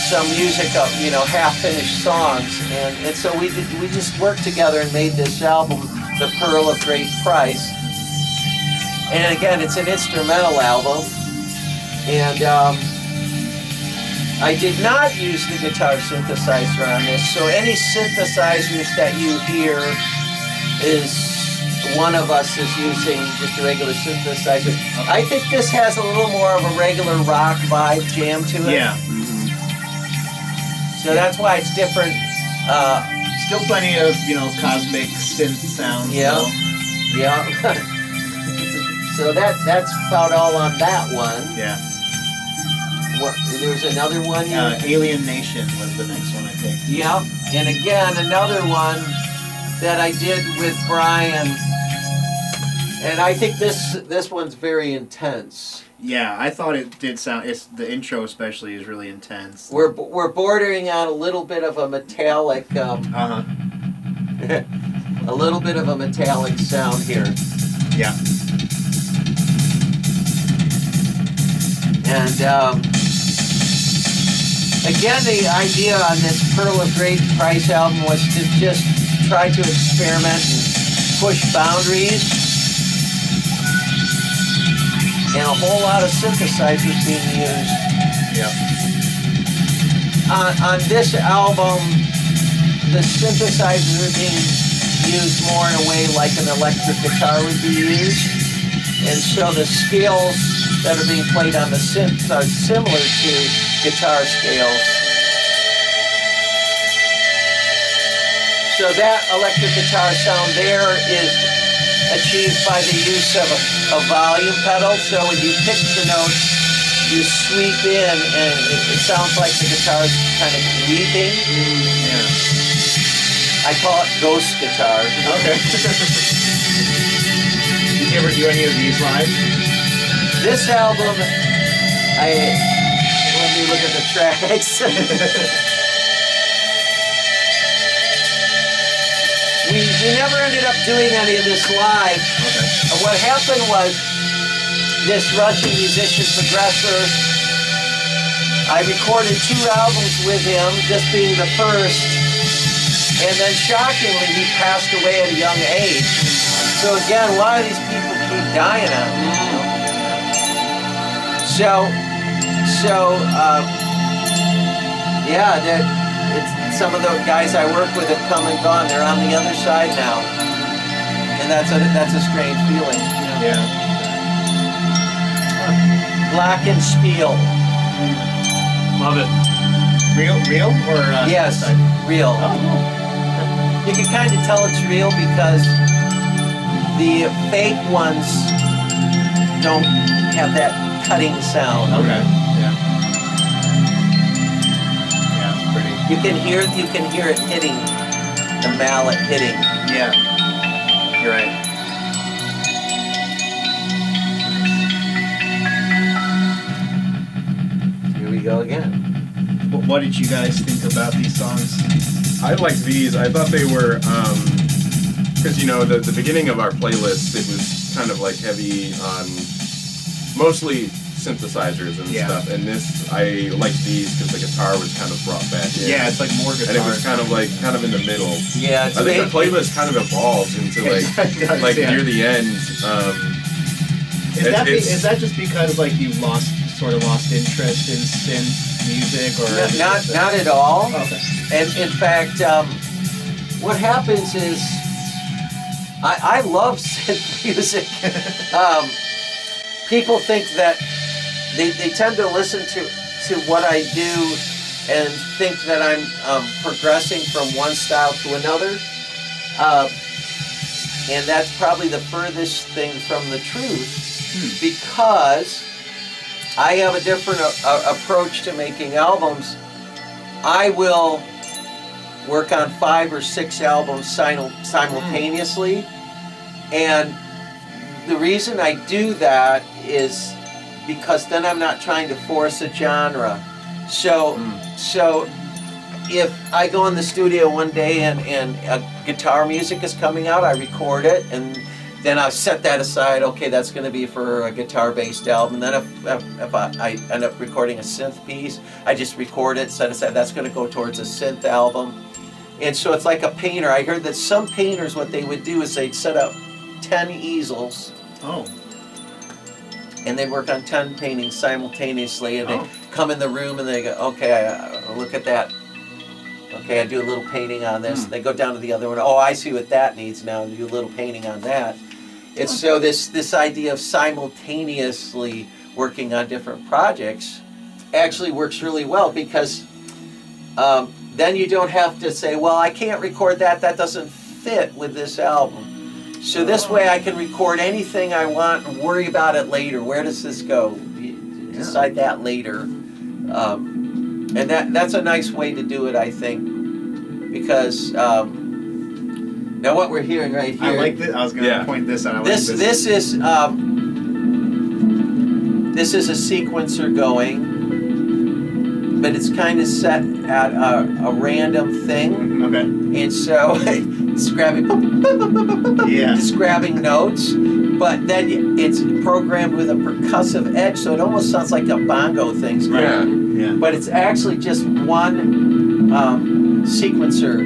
some music of, half-finished songs. And so we just worked together and made this album, The Pearl of Great Price. And again, it's an instrumental album. And I did not use the guitar synthesizer on this, so any synthesizers that you hear is one of us is using just a regular synthesizer. I think this has a little more of a regular rock vibe jam to it. Yeah. So that's why it's different. Still plenty of, cosmic synth sounds. Yeah. though. Yeah. So that's about all on that one. Yeah. There's another one here. Alien Nation was the next one, I think. Yep. And again, another one that I did with Brian. And I think this one's very intense. Yeah, I thought it did sound. The intro especially is really intense. We're bordering on a little bit of a metallic, a little bit of a metallic sound here. Yeah. And again, the idea on this Pearl of Great Price album was to just try to experiment and push boundaries. And a whole lot of synthesizers being used. Yep. On this album, the synthesizers are being used more in a way like an electric guitar would be used. And so the scales that are being played on the synths are similar to guitar scales. So that electric guitar sound there is achieved by the use of a volume pedal. So when you pick the notes, you sweep in and it sounds like the guitar is kind of weeping. Yeah. I call it ghost guitar. Okay. Did you ever do any of these live? This album, let me look at the tracks. We never ended up doing any of this live. Okay. What happened was this Russian musician, Progressor, I recorded 2 albums with him, this being the first, and then shockingly he passed away at a young age. So again, a lot of these people keep dying out. Yeah, some of the guys I work with have come and gone. They're on the other side now, and that's a strange feeling. Yeah. Glockenspiel. Love it. Real or Yes, synthesizer? real. Oh. You can kind of tell it's real because the fake ones don't have that cutting sound. Okay. Yeah. Yeah, it's pretty. You can hear it hitting, the mallet hitting. Yeah. You're right. Here we go again. What did you guys think about these songs? I liked these. I thought they were, because the beginning of our playlist, it was kind of like heavy on mostly synthesizers and stuff. And this, I liked these because the guitar was kind of brought back in. Yeah, it's like more guitar. And it was kind of in the middle. Yeah, it's I think the playlist kind of evolved into It does, yeah. near the end. Is that just because you sort of lost interest in synth music, or not at all. Oh, okay. And in fact, what happens is I love synth music. People think that they tend to listen to what I do and think that I'm progressing from one style to another. And that's probably the furthest thing from the truth, because I have a different approach to making albums. I will work on 5 or 6 albums simultaneously, and the reason I do that is because then I'm not trying to force a genre. So if I go in the studio one day and guitar music is coming out, I record it, and then I set that aside. Okay, that's going to be for a guitar-based album. And then if I end up recording a synth piece, I just record it, set aside. That's going to go towards a synth album. And so it's like a painter. I heard that some painters, what they would do is they'd set up 10 easels. Oh. And they work on 10 paintings simultaneously, and they come in the room and they go, okay, look at that Okay, I do a little painting on this. They go down to the other one. Oh, I see what that needs now. And do a little painting on that. It's so this idea of simultaneously working on different projects actually works really well because then you don't have to say, well, I can't record that. That doesn't fit with this album. So this way I can record anything I want and worry about it later. Where does this go? Decide that later. And that's a nice way to do it, I think, because now what we're hearing right here. I like this. I was going to point this out. I like this is a sequencer going, but it's kind of set at a random thing. Okay. And so it's grabbing, just grabbing notes, but then it's programmed with a percussive edge, so it almost sounds like a bongo thing. Yeah. But it's actually just one sequencer.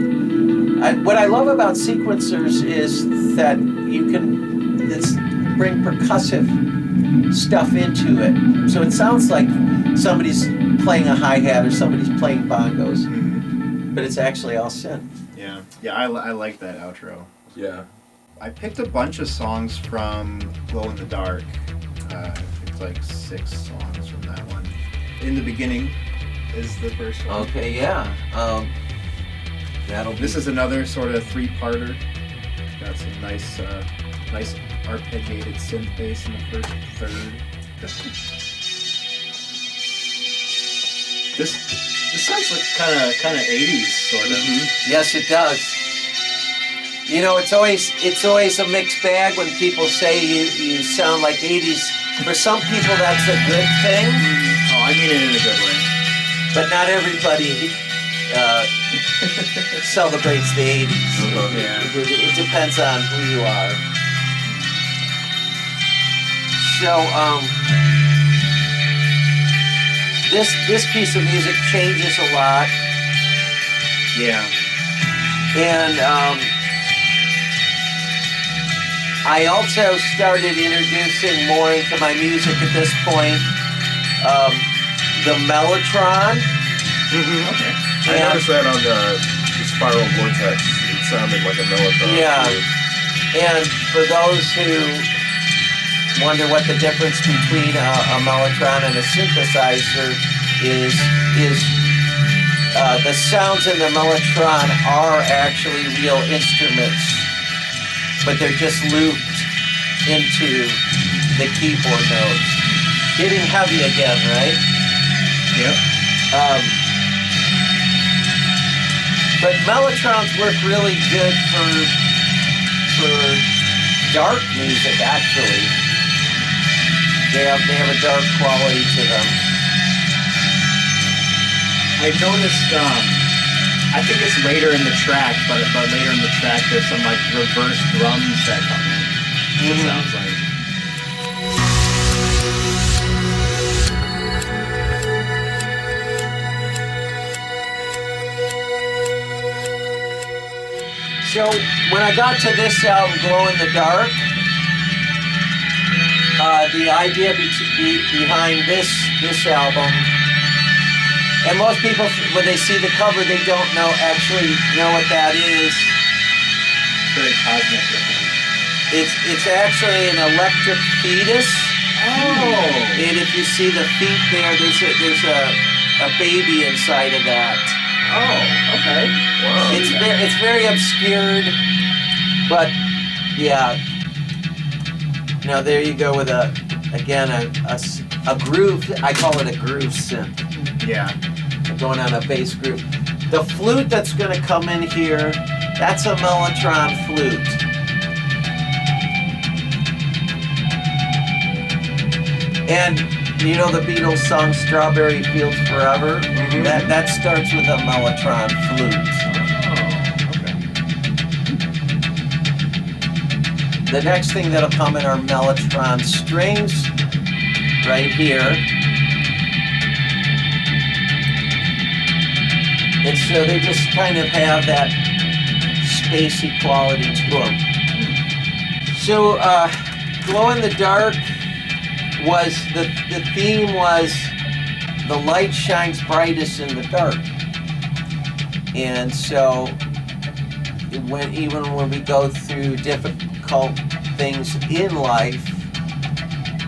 What I love about sequencers is that you can bring percussive stuff into it. So it sounds like somebody's playing a hi-hat or somebody's playing bongos, but it's actually all synth. Yeah, I like that outro. Yeah. I picked a bunch of songs from Glow in the Dark. I picked like 6 songs from that one. In the Beginning is the first one. Okay, yeah. This is another sort of 3-parter. Got some nice arpeggiated synth bass in the first third. This sounds like kind of 80s sort of. Yes, it does. You know, it's always a mixed bag when people say you sound like 80s. For some people, that's a good thing. Oh, I mean it in a good way. But not everybody celebrates the 80s. Yeah. It depends on who you are. So, this piece of music changes a lot. Yeah. And I also started introducing more into my music at this point the Mellotron. Okay. I noticed that on the Spiral Vortex. It sounded like a Mellotron. Yeah. And for those who wonder what the difference between a Mellotron and a synthesizer is the sounds in the Mellotron are actually real instruments, but they're just looped into the keyboard notes. Getting heavy again, right? Yep. But Mellotrons work really good for dark music, actually. They have a dark quality to them. I noticed, I think it's later in the track, but later in the track there's some like reverse drums that come in. It sounds like. So when I got to this album, Glow in the Dark, the idea behind this album, and most people, when they see the cover, they don't actually know what that is. Very cosmic looking. It's actually an electric fetus. Oh. And if you see the feet there, there's a baby inside of that. Oh, okay. Wow. It's very obscured, but yeah. Now there you go with a groove. I call it a groove synth. Yeah. Going on a bass groove. The flute that's going to come in here, that's a Mellotron flute. And you know the Beatles song "Strawberry Fields Forever"? Mm-hmm. That starts with a Mellotron flute. Oh, okay. The next thing that'll come in are Mellotron strings, right here. And so they just kind of have that spacey quality to them. So, Glow in the Dark was, the theme was the light shines brightest in the dark. And so even when we go through difficult things in life,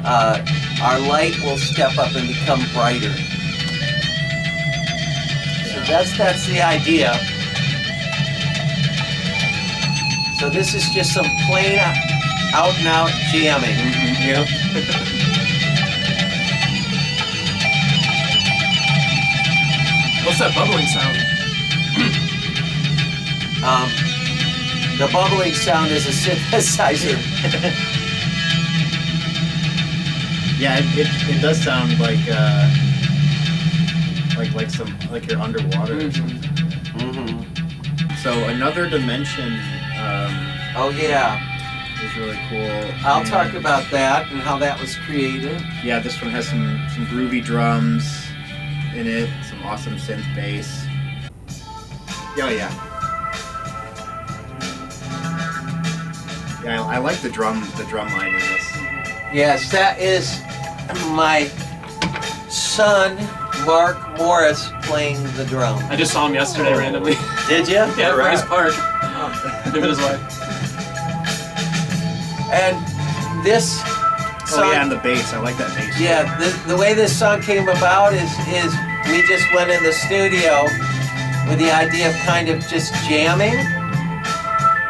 our light will step up and become brighter. So that's the idea. So this is just some plain out and out jamming. Yep. What's that bubbling sound? The bubbling sound is a synthesizer. Yeah, it does sound like you're underwater or something. Mm-hmm. So Another Dimension Oh yeah, is really cool. I'll And, talk about that and how that was created. Yeah, this one has some groovy drums in it, some awesome synth bass. Oh yeah. Yeah, I like the drum line in this. Yes, that is my son, Mark Morris, playing the drum. I just saw him yesterday randomly. Did you? Yeah, Forest Park. Him and his wife. And this song, Oh yeah, and the bass. I like that bass. yeah, the way this song came about is we just went in the studio with the idea of kind of just jamming,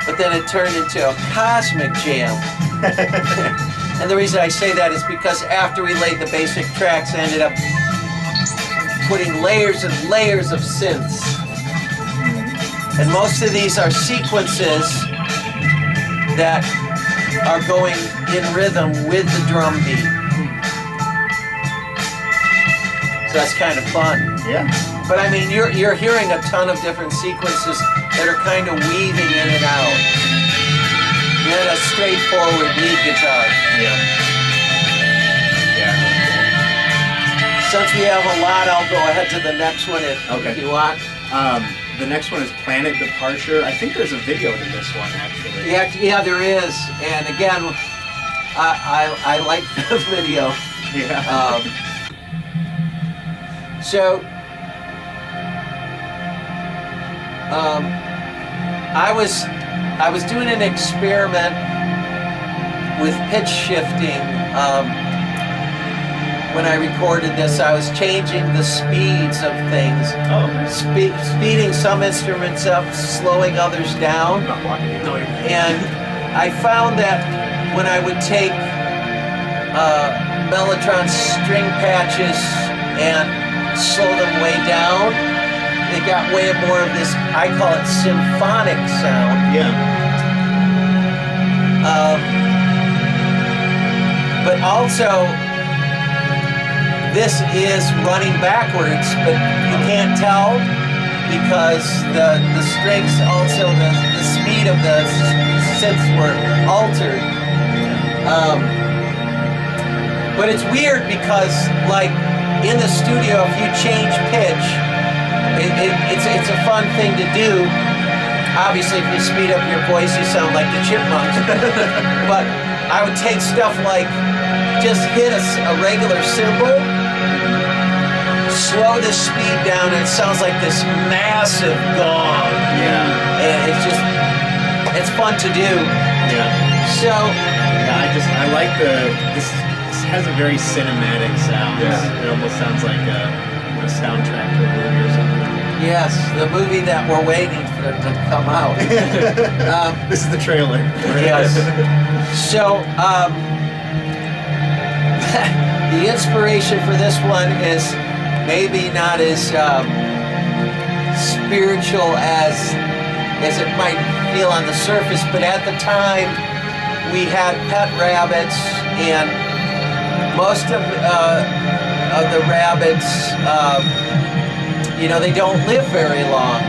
but then it turned into a cosmic jam. And the reason I say that is because after we laid the basic tracks, I ended up putting layers and layers of synths. And most of these are sequences that are going in rhythm with the drum beat. So that's kind of fun. Yeah. But I mean, you're hearing a ton of different sequences that are kind of weaving in and out. And then a straightforward lead guitar. Yeah. Yeah. Since we have a lot, I'll go ahead to the next one if you want. The next one is Planet Departure. I think there's a video to this one actually. Yeah, there is. And again, I like the video. Yeah. So, I was doing an experiment with pitch shifting. When I recorded this, I was changing the speeds of things. Oh, nice. Speeding some instruments up, slowing others down. Not walking. No, you're And I found that when I would take Mellotron string patches and slow them way down, they got way more of this, I call it symphonic sound. Yeah. But also, this is running backwards, but you can't tell because the strings also, the speed of the synths were altered. But it's weird because, like, in the studio, if you change pitch, it's a fun thing to do. Obviously, if you speed up your voice, you sound like the Chipmunks. But I would take stuff like, just hit a regular cymbal, slow the speed down, and it sounds like this massive gong. Yeah. And it's fun to do. Yeah. So, I like this has a very cinematic sound. Yeah. It almost sounds like a soundtrack to a movie or something. yes, the movie that we're waiting for to come out. This is the trailer. Yes. So, the inspiration for this one is maybe not as spiritual as it might feel on the surface, but at the time we had pet rabbits, and most of the rabbits, they don't live very long.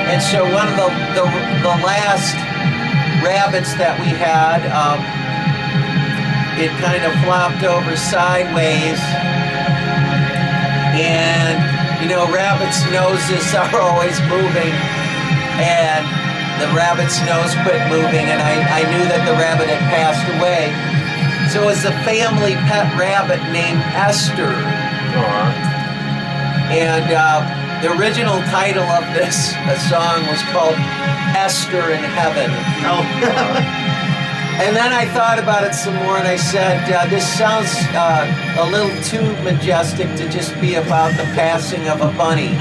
And so one of the last rabbits that we had, it kind of flopped over sideways, and rabbits' noses are always moving, and the rabbit's nose quit moving, and I knew that the rabbit had passed away. So it was a family pet rabbit named Esther. Aww. And The original title of this song was called Esther in Heaven. Oh. And then I thought about it some more and I said, this sounds a little too majestic to just be about the passing of a bunny.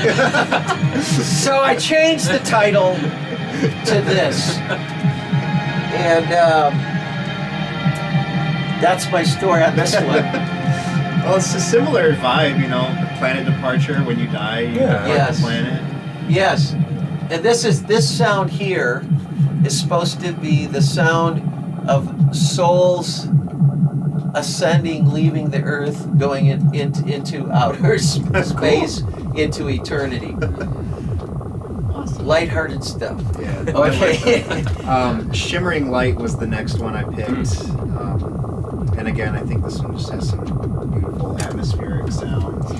So I changed the title to this. And that's my story on this one. Well, it's a similar vibe, you know, planet departure, when you die, you depart Yes. the planet. Yes. And this sound here is supposed to be the sound of souls ascending, leaving the earth, going into outer space, into eternity. Awesome. Lighthearted stuff. Yeah. Okay. Shimmering Light was the next one I picked. And again, I think this one just has some beautiful atmospheric sounds.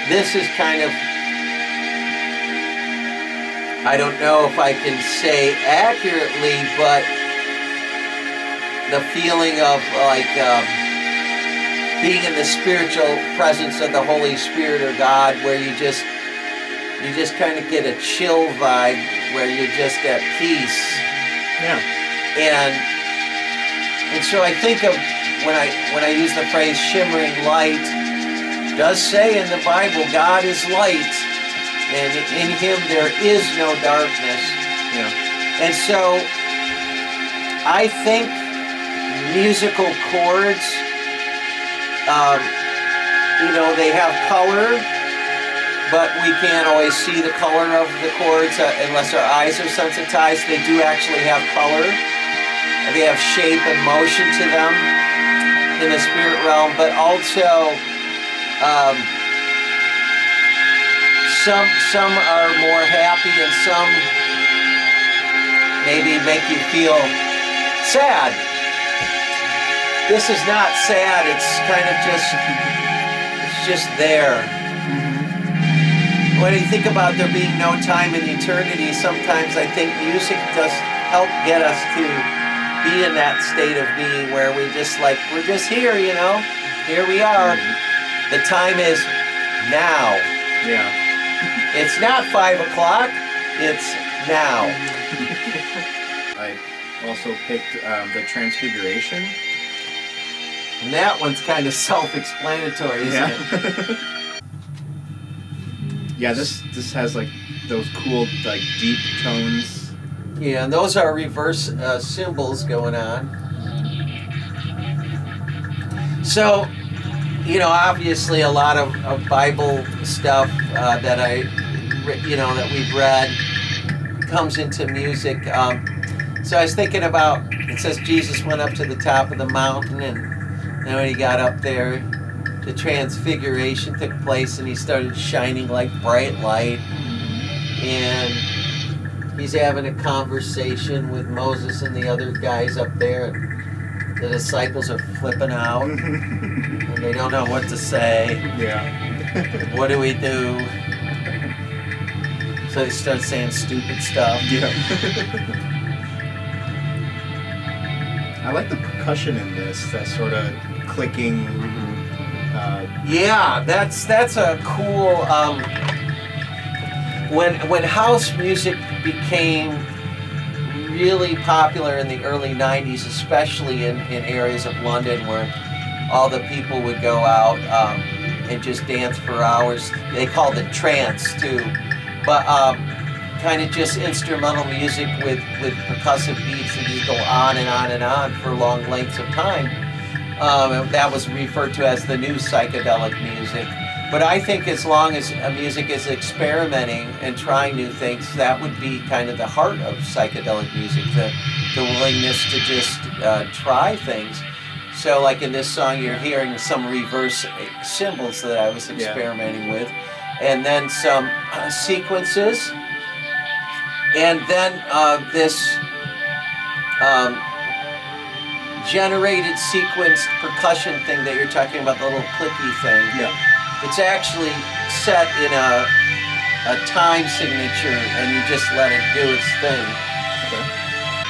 This is kind of, I don't know if I can say accurately, but the feeling of like being in the spiritual presence of the Holy Spirit or God, where you just kind of get a chill vibe, where you're just at peace. Yeah. And so I think of when I use the phrase shimmering light, does say in the Bible, God is light, and in Him there is no darkness. Yeah. And so I think musical chords, they have color, but we can't always see the color of the chords unless our eyes are sensitized. They do actually have color. They have shape and motion to them in the spirit realm, but also some are more happy and some maybe make you feel sad. This is not sad, it's kind of just there. When you think about there being no time in eternity, sometimes I think music does help get us to be in that state of being where we're just here, here we are. The time is now. Yeah. It's not 5 o'clock, it's now. I also picked the Transfiguration. And that one's kind of self-explanatory, isn't it? Yeah, this has like those cool like deep tones. Yeah, and those are reverse symbols going on. So, obviously a lot of Bible stuff that that we've read comes into music. So I was thinking about, it says Jesus went up to the top of the mountain, and then when he got up there, the transfiguration took place and he started shining like bright light. And he's having a conversation with Moses and the other guys up there. And the disciples are flipping out. And they don't know what to say. Yeah. What do we do? So they start saying stupid stuff. Yeah. I like the percussion in this, that sort of clicking. Yeah, that's a cool. When house music became really popular in the early 90s, especially in areas of London where all the people would go out and just dance for hours. They called it trance too, but kind of just instrumental music with percussive beats that just go on and on and on for long lengths of time. And that was referred to as the new psychedelic music. But I think as long as music is experimenting and trying new things, that would be kind of the heart of psychedelic music, the willingness to just try things. So like in this song, you're hearing some reverse symbols that I was experimenting with, and then some sequences, and then this generated sequenced percussion thing that you're talking about, the little clicky thing. Yeah. It's actually set in a time signature, and you just let it do its thing. Okay.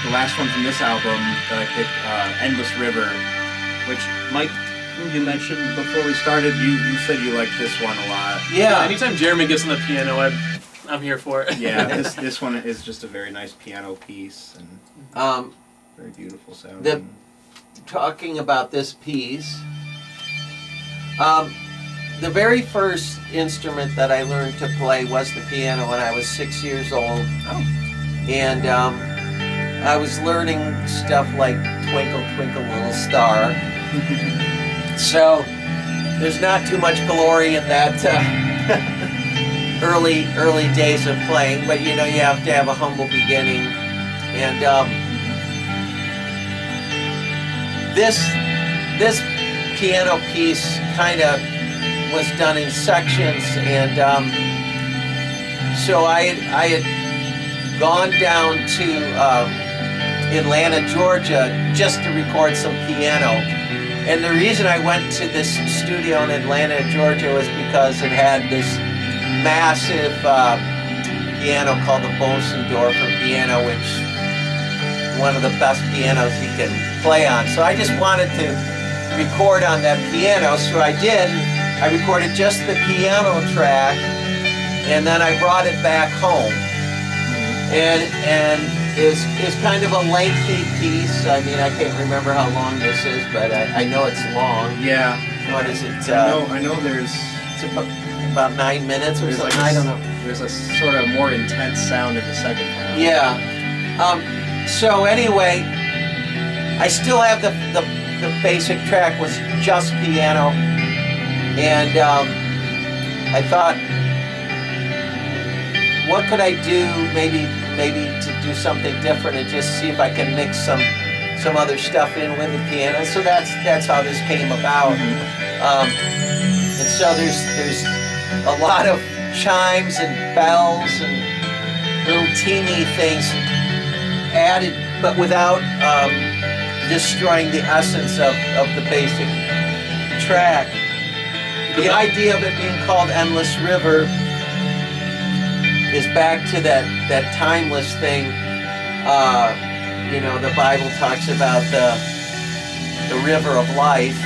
the last one from this album that I picked, Endless River, which Mike, you mentioned before we started. You said you liked this one a lot. Yeah. Anytime Jeremy gets on the piano, I'm here for it. Yeah, this one is just a very nice piano piece and very beautiful sounding. Talking about this piece, the very first instrument that I learned to play was the piano when I was 6 years old. Oh. And I was learning stuff like Twinkle, Twinkle, Little Star. So there's not too much glory in that early days of playing, but you know, you have to have a humble beginning. And this piano piece kind of was done in sections, and so I had gone down to Atlanta, Georgia, just to record some piano. And the reason I went to this studio in Atlanta, Georgia, was because it had this massive piano called the Bosendorfer piano, which is one of the best pianos you can play on. So I just wanted to record on that piano, so I did. I recorded just the piano track, and then I brought it back home. And it's kind of a lengthy piece. I mean, I can't remember how long this is, but I know it's long. Yeah. What is it? I know there's... It's about 9 minutes or something. I don't know. There's a sort of more intense sound in the second half. Yeah. So anyway, I still have the basic track was just piano, and I thought, what could I do maybe to do something different and just see if I can mix some other stuff in with the piano. So that's how this came about. And so there's a lot of chimes and bells and little teeny things added, but without destroying the essence of the basic track. The idea of it being called Endless River is back to that timeless thing. You know, the Bible talks about the river of life.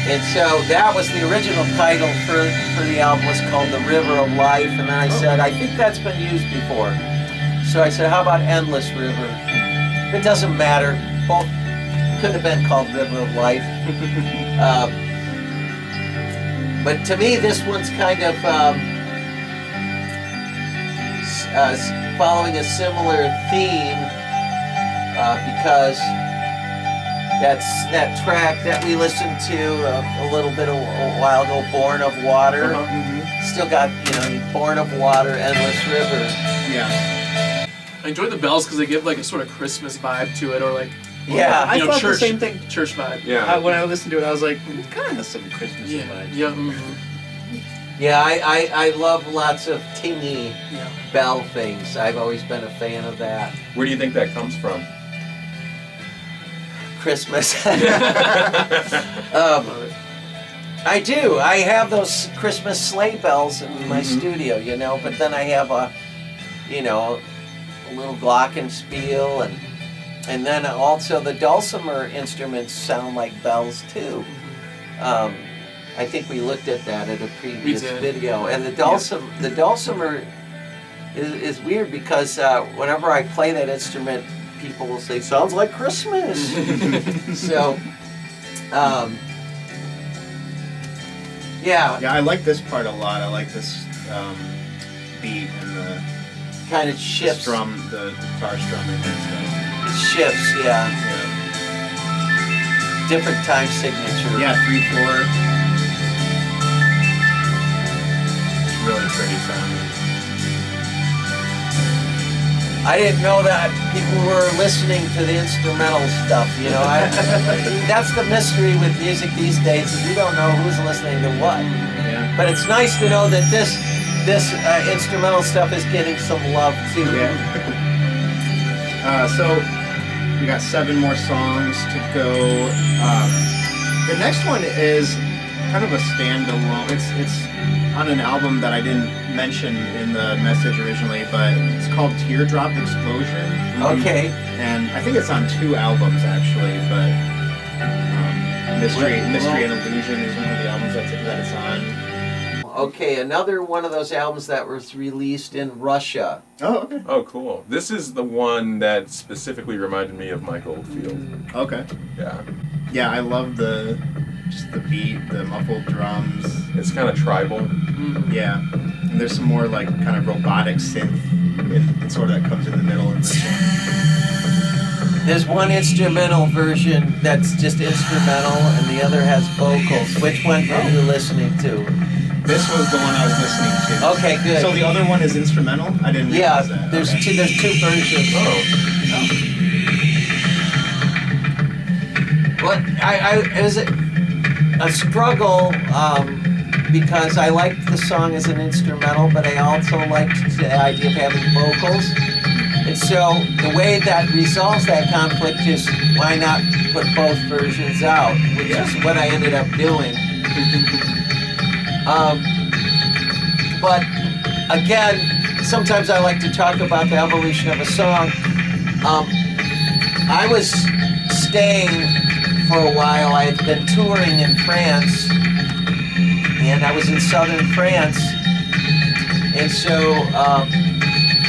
And so that was the original title for the album, was called The River of Life. And then I said, I think that's been used before. So I said, how about Endless River? It doesn't matter. Both could have been called River of Life. But to me, this one's kind of following a similar theme because that track that we listened to a little bit a while ago, Born of Water, still got, Born of Water, Endless River. Yeah. I enjoy the bells because they give like a sort of Christmas vibe to it, or like I thought church, the same thing. Church vibe. Yeah. When I listened to it, I was like, it kind of has some Christmas vibes. Yeah. Mm-hmm. Yeah, I love lots of tingy bell things. I've always been a fan of that. Where do you think that comes from? Christmas. I do. I have those Christmas sleigh bells in my studio, but then I have a little glockenspiel, and then also the dulcimer instruments sound like bells too. I think we looked at that at a previous video, and the dulcimer is weird because whenever I play that instrument, people will say, "Sounds like Christmas." So, yeah, I like this part a lot. I like this beat and the kind of shifts. the guitar strumming and stuff. It shifts, yeah. Different time signature. Yeah, 3/4. Really pretty sounding. I didn't know that people were listening to the instrumental stuff, That's the mystery with music these days, is you don't know who's listening to what. Yeah. But it's nice to know that this instrumental stuff is getting some love too. Yeah. So we got 7 more songs to go. The next one is kind of a standalone. It's on an album that I didn't mention in the message originally, but it's called Teardrop Explosion. Okay. And I think it's on 2 albums actually, but Mystery and Illusion is one of the albums that it's on. Okay, another one of those albums that was released in Russia. Oh, okay. Oh, cool. This is the one that specifically reminded me of Mike Oldfield. Okay. Yeah. Yeah, I love just the beat, the muffled drums. It's kind of tribal. Yeah. And there's some more like kind of robotic synth and sort of that comes in the middle in this one. There's one instrumental version that's just instrumental, and the other has vocals. Which one are you listening to? This was the one I was listening to. Okay, good. So the other one is instrumental? I didn't realize that. There's Okay. there's 2 versions. Well, it was a struggle because I liked the song as an instrumental, but I also liked the idea of having vocals. And so the way that resolves that conflict is why not put both versions out, which is what I ended up doing. But again, sometimes I like to talk about the evolution of a song. I was staying for a while. I had been touring in France, and I was in southern France. And so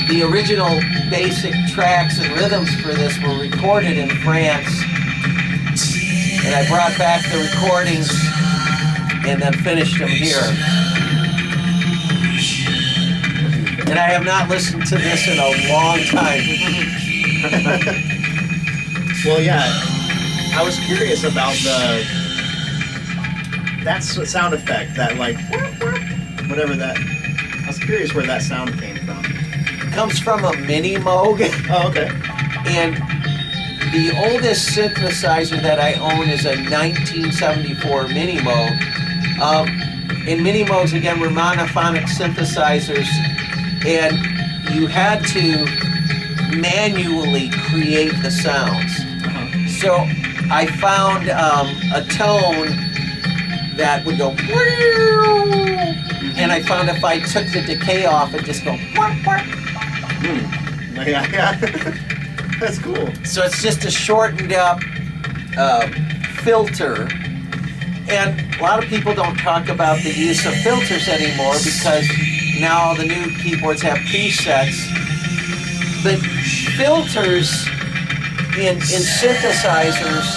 the original basic tracks and rhythms for this were recorded in France. And I brought back the recordings and then finished them here. And I have not listened to this in a long time. Well, yeah, I was curious about that sound effect, that like, whatever that, I was curious where that sound came from. It comes from a Mini Moog. Oh, okay. And the oldest synthesizer that I own is a 1974 Mini Moog. And Mini Moogs, again, were monophonic synthesizers, and you had to manually create the sounds. So I found a tone that would go, and I found if I took the decay off, it'd just go. Yeah. That's cool. So it's just a shortened up filter. And a lot of people don't talk about the use of filters anymore because now the new keyboards have presets. But filters in synthesizers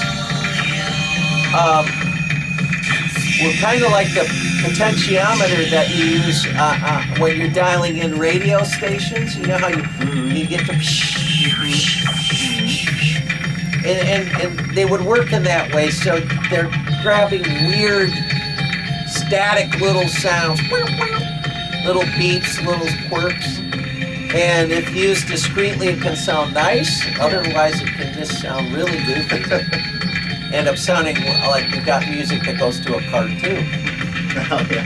were kind of like the potentiometer that you use when you're dialing in radio stations. You know how you get to... And they would work in that way, so they're grabbing weird static little sounds, little beeps, little quirks, and if used discreetly it can sound nice, otherwise it can just sound really goofy. End up sounding like you've got music that goes to a cartoon. Oh, yeah.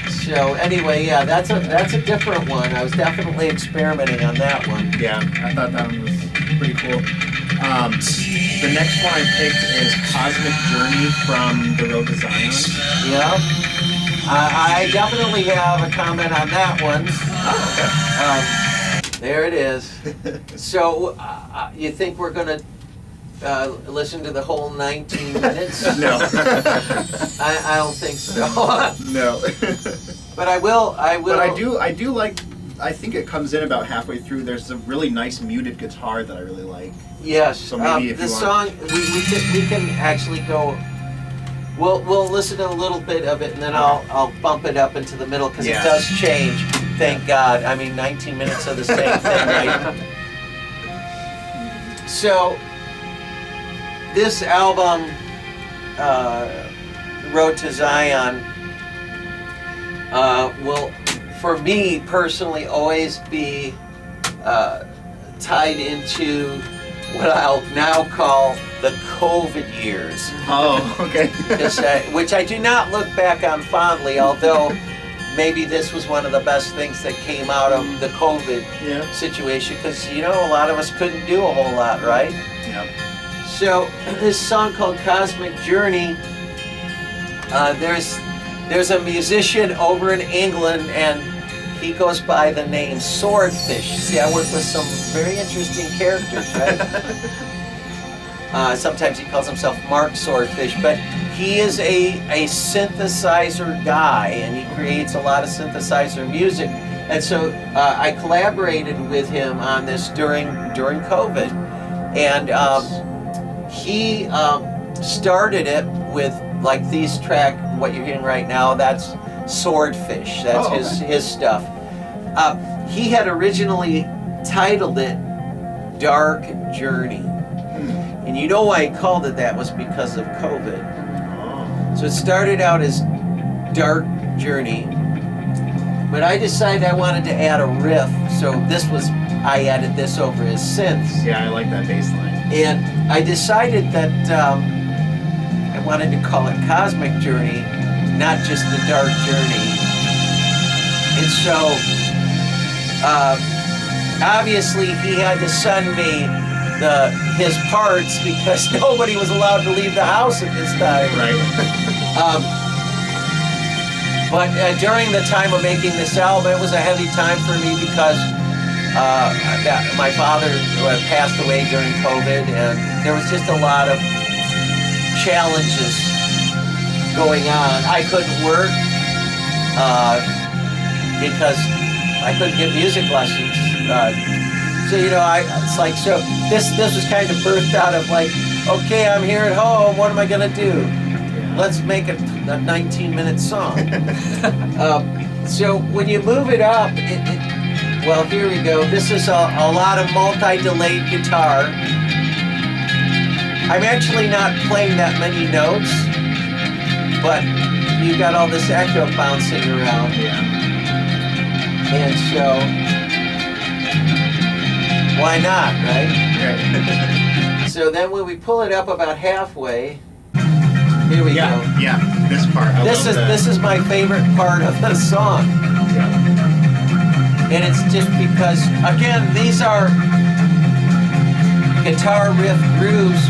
So anyway, yeah, that's a different one. I was definitely experimenting on that one. Yeah, I thought that one was pretty cool. The next one I picked is Cosmic Journey from The Road to Zion. Yeah. I definitely have a comment on that one. Oh, okay. There it is. So, you think we're going to listen to the whole 19 minutes? No. I don't think so. No. But I will. But I do like, I think it comes in about halfway through. There's a really nice muted guitar that I really like. Yes. So maybe if the you want... song, we can actually go. We'll listen to a little bit of it, and then I'll bump it up into the middle because it does change. Thank God. I mean, 19 minutes of the same thing. Right? So this album, Road to Zion, will, for me personally, always be tied into what I'll now call the COVID years. Oh, okay. Which I do not look back on fondly, although maybe this was one of the best things that came out of the COVID situation, because, you know, a lot of us couldn't do a whole lot, right? Yeah. So this song called Cosmic Journey there's a musician over in England, and he goes by the name Swordfish. See, I work with some very interesting characters, right? Sometimes he calls himself Mark Swordfish, but he is a synthesizer guy, and he creates a lot of synthesizer music. And so I collaborated with him on this during COVID, and he started it with like these track. What you're hearing right now, that's Swordfish. That's his stuff. He had originally titled it Dark Journey. And you know why he called it that was because of COVID. So it started out as Dark Journey, but I decided I wanted to add a riff, so I added this over as synths. Yeah, I like that bass line. And I decided that I wanted to call it Cosmic Journey, not just the Dark Journey. And so, obviously he had to send me his parts because nobody was allowed to leave the house at this time. Right. But during the time of making this album, it was a heavy time for me because my father passed away during COVID, and there was just a lot of challenges going on. I couldn't work because I couldn't get music lessons. So it's like, so this was kind of birthed out of like, okay, I'm here at home. What am I gonna do? Let's make a 19-minute song. So when you move it up, well, here we go. This is a lot of multi-delayed guitar. I'm actually not playing that many notes, but you got all this echo bouncing around. Yeah. And so, why not, right? Right. So then when we pull it up about halfway, here we go. Yeah, this part. This is my favorite part of the song. Yeah. And it's just because, again, these are guitar riff grooves,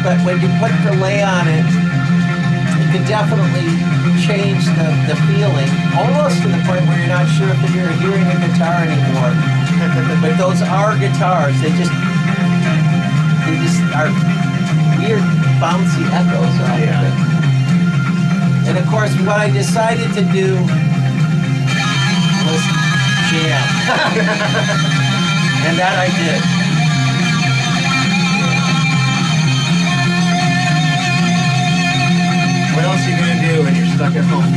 but when you put delay on it, it can definitely change the feeling, almost to the point where you're not sure if you're hearing a guitar anymore. But those are guitars. They just are weird, bouncy echoes off of it. And of course, what I decided to do was jam. And that I did. What else are you gonna do when you're stuck at home?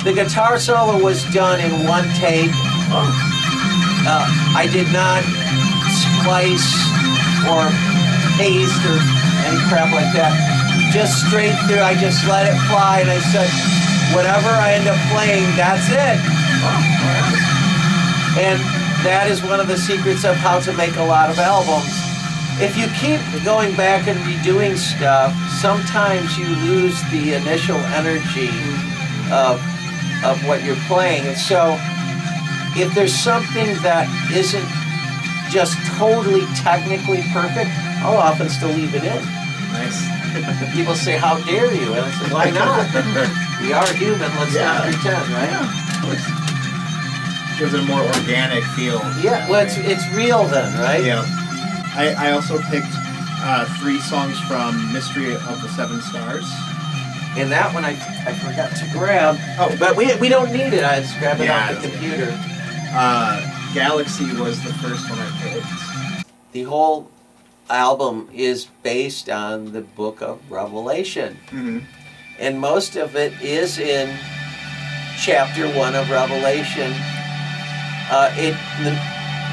The guitar solo was done in one take. I did not splice or paste or any crap like that. Just straight through, I just let it fly, and I said, whatever I end up playing, that's it. And that is one of the secrets of how to make a lot of albums. If you keep going back and redoing stuff, sometimes you lose the initial energy of what you're playing. And so, if there's something that isn't just totally technically perfect, I'll often still leave it in. Nice. People say, how dare you? And I say, why not? We are human, let's not pretend, right? Gives it a more organic feel. Yeah, well, it's real then, right? Yeah. I also picked 3 songs from Mystery of the Seven Stars. And that one I forgot to grab. Oh. But we don't need it. I just grabbed it off the that's computer. Galaxy was the first one I picked. The whole album is based on the book of Revelation. Mm-hmm. And most of it is in chapter 1 of Revelation.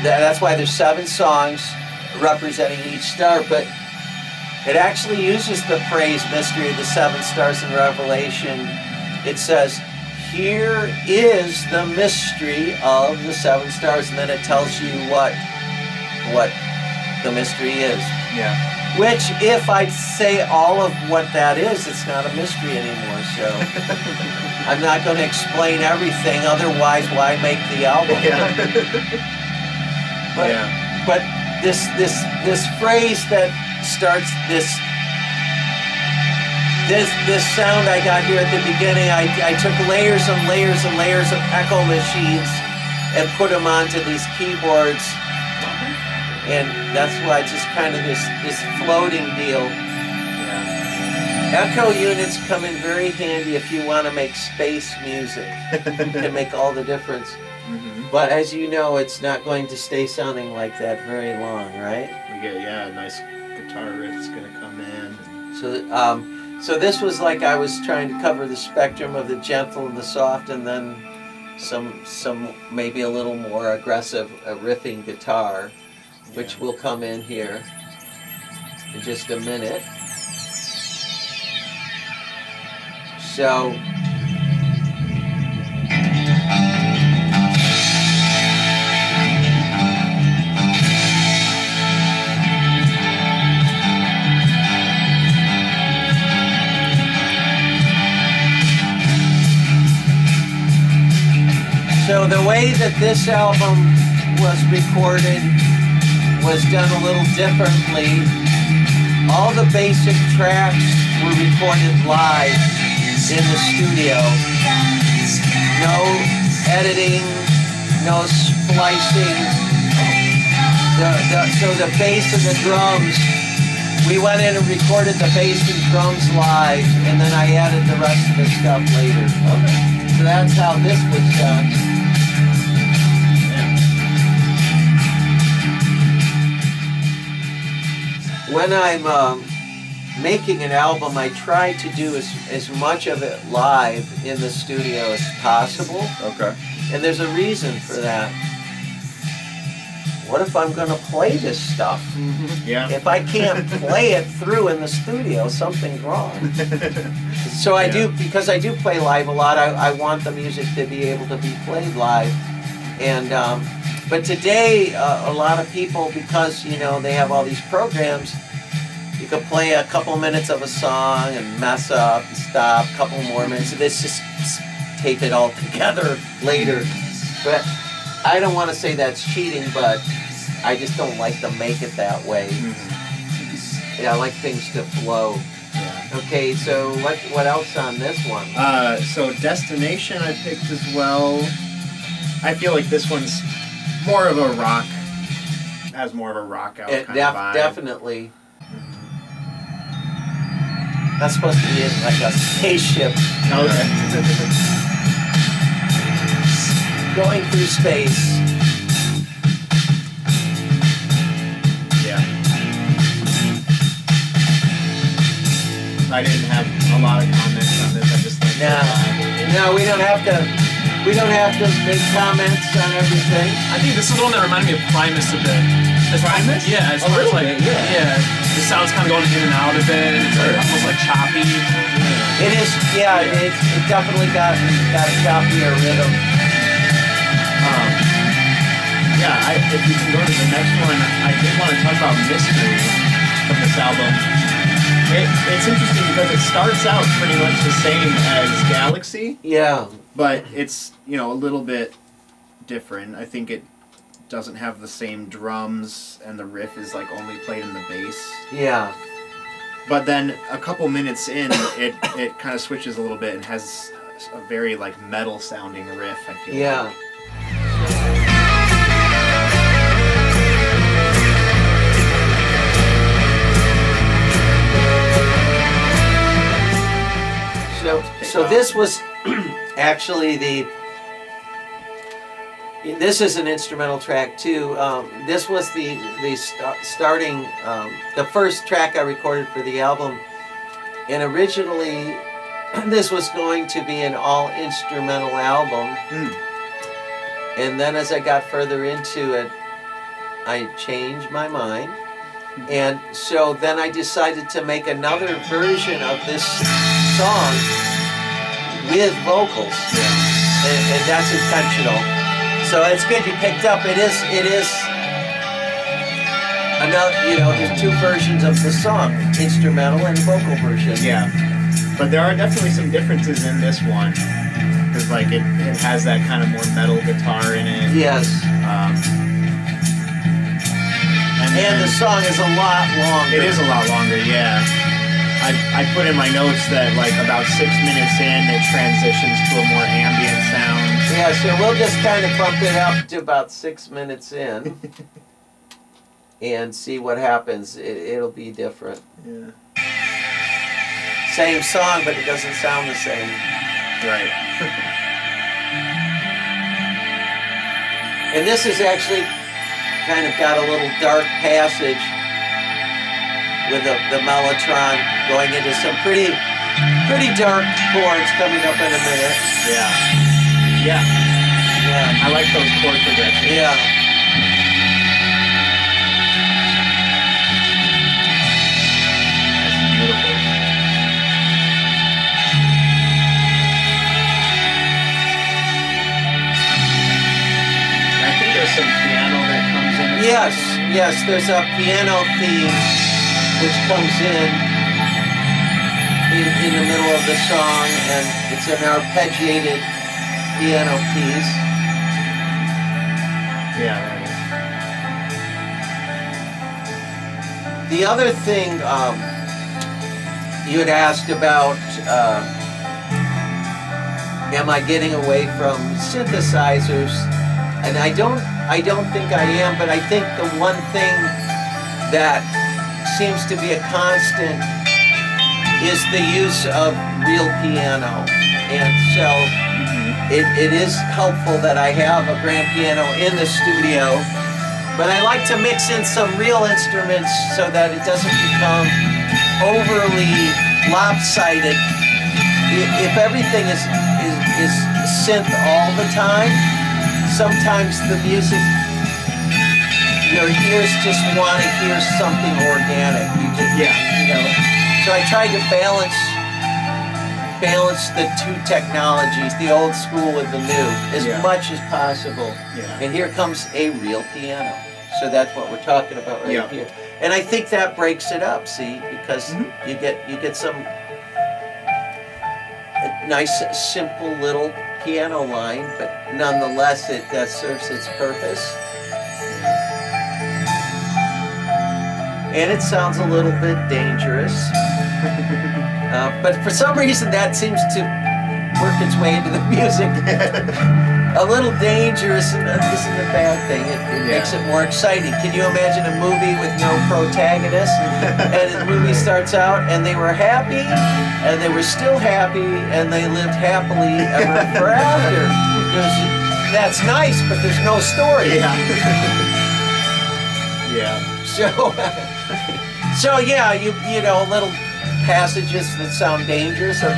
That's why there's 7 songs representing each star, but it actually uses the phrase mystery of the 7 stars in Revelation. It says, here is the mystery of the 7 stars, and then it tells you what the mystery is. Yeah. Which, if I say all of what that is, it's not a mystery anymore, so I'm not going to explain everything, otherwise why make the album? But this phrase that starts this this sound I got here at the beginning, I took layers and layers and layers of echo machines and put them onto these keyboards, and that's why it's just kind of this floating deal. Echo units come in very handy if you want to make space music. It can make all the difference. Mm-hmm. But as you know, it's not going to stay sounding like that very long, right? We get a nice guitar riff's gonna come in. So this was like I was trying to cover the spectrum of the gentle and the soft, and then some maybe a little more aggressive riffing guitar, which will come in here in just a minute. So the way that this album was recorded was done a little differently. All the basic tracks were recorded live in the studio. No editing, no splicing. So the bass and the drums, we went in and recorded the bass and drums live, and then I added the rest of the stuff later. So that's how this was done. When I'm making an album, I try to do as much of it live in the studio as possible. Okay. And there's a reason for that. What if I'm going to play this stuff? Yeah. If I can't play it through in the studio, something's wrong. So I do, because I do play live a lot, I want the music to be able to be played live. And but today, a lot of people, because they have all these programs, you can play a couple minutes of a song and mess up and stop, a couple more minutes, and let's just tape it all together later. But I don't want to say that's cheating, but I just don't like to make it that way. Mm-hmm. Yeah, I like things to flow. Yeah. Okay, so what else on this one? So Destination I picked as well. I feel like this one's more of a rock, has more of a rock out kind of vibe. Definitely. That's supposed to be like a spaceship. Okay. Going through space. Yeah. I didn't have a lot of comments on this. I just like No, we don't have to. We don't have to make comments on everything. I think this is the one that reminded me of Primus a bit. Primus? Yeah, as A far as little like, bit, yeah. the sound's kind of going in and out a bit, and it's like almost like choppy. It is, yeah. It definitely got a choppier rhythm. If you can go to the next one, I did want to talk about Mystery from this album. It's interesting because it starts out pretty much the same as Galaxy. Yeah. But it's, a little bit different. I think it doesn't have the same drums, and the riff is like only played in the bass. Yeah. But then a couple minutes in, it kind of switches a little bit and has a very like metal sounding riff, I feel Yeah. like. So this was actually this is an instrumental track too. This was the starting, the first track I recorded for the album, and originally this was going to be an all instrumental album. And then as I got further into it, I changed my mind. And so then I decided to make another version of this song with vocals. And that's intentional. So it's good you picked up. It is another, there's two versions of the song, instrumental and vocal version. Yeah. But there are definitely some differences in this one. Because like it has that kind of more metal guitar in it. Yes. And the song is a lot longer. It is a lot longer, yeah. I put in my notes that like about 6 minutes in, it transitions to a more ambient sound. Yeah, so we'll just kind of bump it up to about 6 minutes in and see what happens. It'll be different. Yeah. Same song, but it doesn't sound the same. Right. And this is actually kind of got a little dark passage with the mellotron going into some pretty dark chords coming up in a minute. Yeah. Yeah. Yeah. I like those chord progressions. Yeah. That's beautiful. And I think there's some piano that comes in. Yes, there's a piano theme which comes in the middle of the song, and it's an arpeggiated piano piece. Yeah, that is. The other thing you had asked about, am I getting away from synthesizers? And I don't think I am, but I think the one thing that seems to be a constant is the use of real piano. And so it is helpful that I have a grand piano in the studio, but I like to mix in some real instruments so that it doesn't become overly lopsided. If everything is synth all the time, sometimes the music, your ears just want to hear something organic. You know. So I tried to balance the two technologies, the old school with the new, as much as possible. Yeah. And here comes a real piano. So that's what we're talking about right here. And I think that breaks it up, see, because you get some nice, simple little piano line, but nonetheless it serves its purpose. And it sounds a little bit dangerous. But for some reason that seems to work its way into the music. A little dangerous isn't a bad thing. It makes it more exciting. Can you imagine a movie with no protagonist? And the movie starts out and they were happy, and they were still happy, and they lived happily ever after. That's nice, but there's no story. Yeah. Yeah. So yeah, you know, little passages that sound dangerous are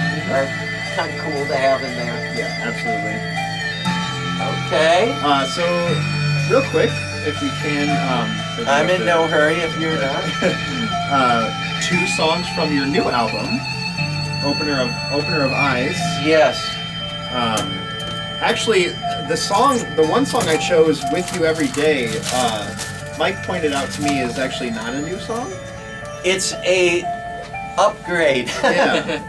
kind of cool to have in there. Yeah, absolutely. Okay. So, real quick, if we can. I'm in no hurry if you're not. 2 songs from your new album, Opener of Eyes. Yes. Actually, the one song I chose, With You Every Day, Mike pointed out to me is actually not a new song. It's a upgrade. Yeah.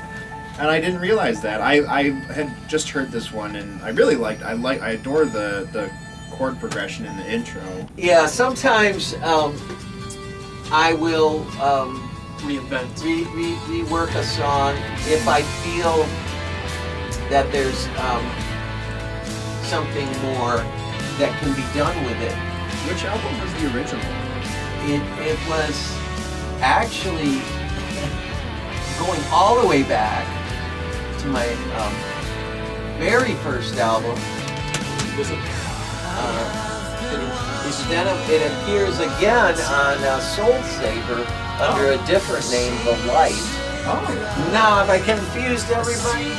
And I didn't realize that. I had just heard this one, and I really I adore the chord progression in the intro. Yeah, sometimes I will Reinvent. rework a song if I feel that there's something more that can be done with it. Which album was the original? It was actually going all the way back to my very first album. It appears again on Soul Saver under a different name, The Light. Oh. Now, if I confused everybody,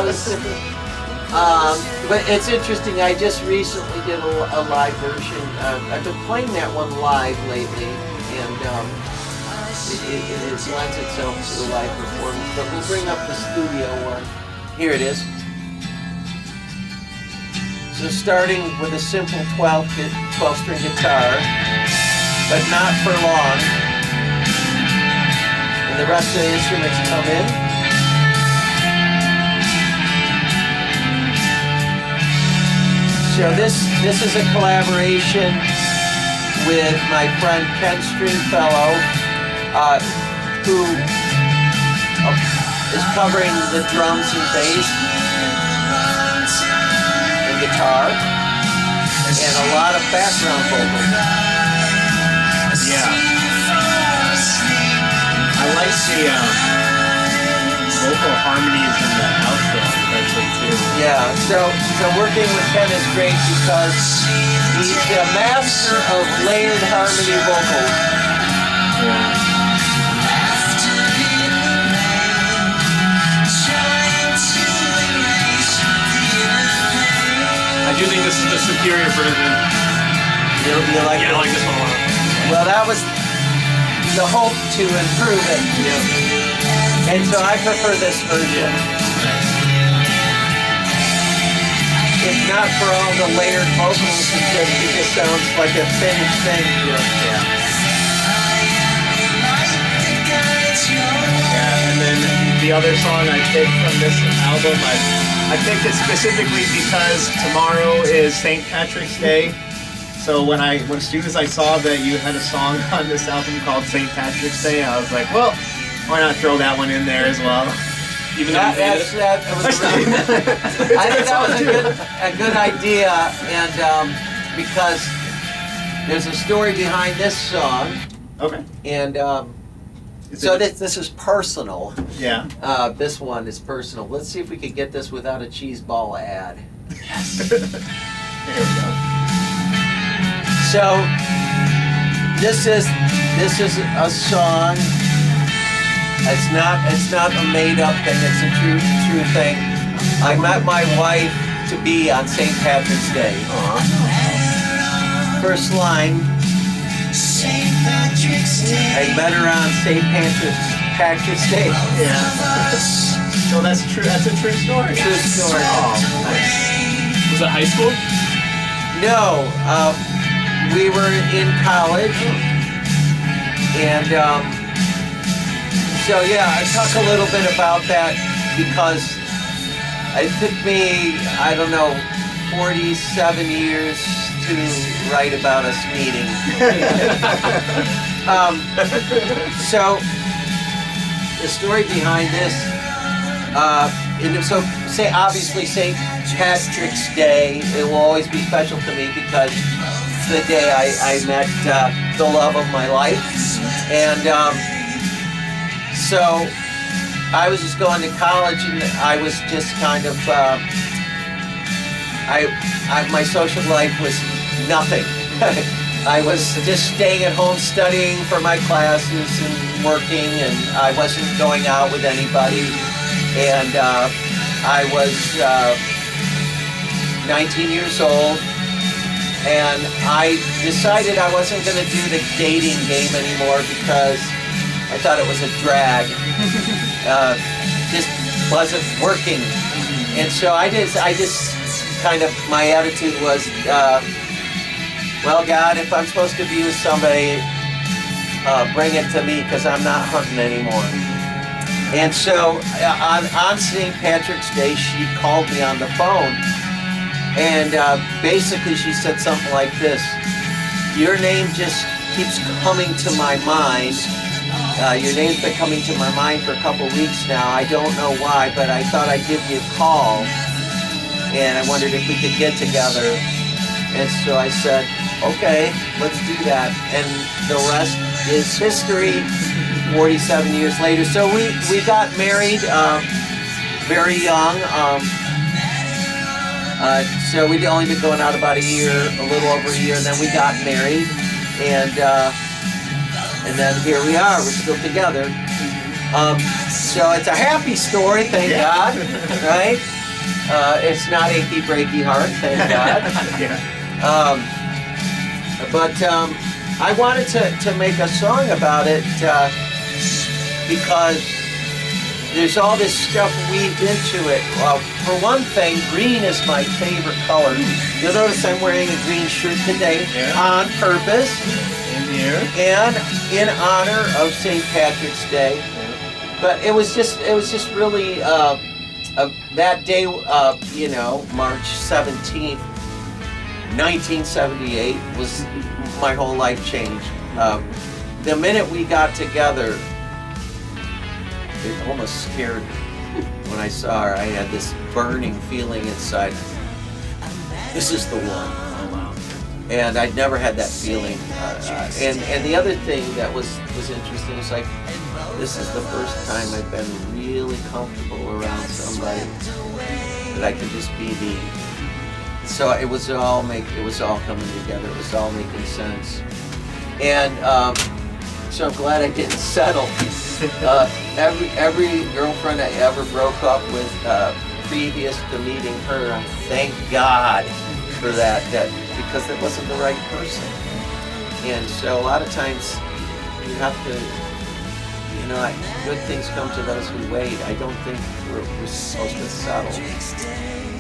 it's different. But it's interesting. I just recently did a live version. I've been playing that one live lately, and it lends itself to the live performance. But we'll bring up the studio one. Here it is. So starting with a simple 12-string guitar, but not for long. And the rest of the instruments come in. So this is a collaboration with my friend Ken Stringfellow, who is covering the drums and bass and guitar and a lot of background vocals. Yeah. I like the vocal harmonies in the outro, especially too. Yeah, so working with Ken is great because he's a master of layered harmony vocals. Yeah. I do think this is the superior version. You like Yeah, it? I like this one a lot. Well, that was the hope to improve it. And so I prefer this version. If not for all the layered vocals, it just sounds like a finished thing. Yeah, and then the other song I picked from this album, I picked it specifically because tomorrow is St. Patrick's Day. So when as soon as I saw that you had a song on this album called St. Patrick's Day, I was like, well, why not throw that one in there as well? Even though you hated it. That was I think that was a good idea, and because there's a story behind this song, Okay. and so this is personal. Yeah. This one is personal. Let's see if we could get this without a cheese ball ad. There we go. So this is a song. It's not a made up thing. It's a true thing. I met my wife to be on St. Patrick's Day. First line. I met her on St. Patrick's Day. Yeah. So that's true. That's a true story. True story. Oh, nice. Was it high school? No, we were in college, and so yeah, I talk a little bit about that because it took me, I don't know, 47 years to write about us meeting. So the story behind this, say obviously St. Patrick's Day, it will always be special to me because it's the day I met the love of my life, and so I was just going to college, and I was just kind of my social life was nothing. I was just staying at home studying for my classes and working, and I wasn't going out with anybody. And I was 19 years old, and I decided I wasn't going to do the dating game anymore because I thought it was a drag. Just wasn't working. And so I just kind of, my attitude was, well, God, if I'm supposed to be with somebody, bring it to me because I'm not hunting anymore. And so on St. Patrick's Day, she called me on the phone, and basically she said something like this: your name just keeps coming to my mind. Your name's been coming to my mind for a couple weeks now. I don't know why, but I thought I'd give you a call, and I wondered if we could get together. And so I said, okay, let's do that. And the rest is history. 47 years later. So we got married very young. So we'd only been going out about a little over a year, and then we got married, and then here we are. We're still together. So it's a happy story, thank God, right? It's not achy breaky heart, thank God. But I wanted to make a song about it because there's all this stuff weaved into it. For one thing, green is my favorite color. You'll notice I'm wearing a green shirt today on purpose and in honor of St. Patrick's Day. But it was just really that day, March 17th, 1978 was my whole life changed. The minute we got together, it almost scared me. when I saw her, I had this burning feeling inside. This is the one. Oh, wow. And I'd never had that feeling. And the other thing that was interesting is like, this is the first time I've been really comfortable around somebody that I could just be me. So it was all coming together. It was all making sense. And so I'm glad I didn't settle. Every girlfriend I ever broke up with previous to meeting her, I thank God for that because it wasn't the right person. And so a lot of times you have to, good things come to those who wait. I don't think we're supposed to settle.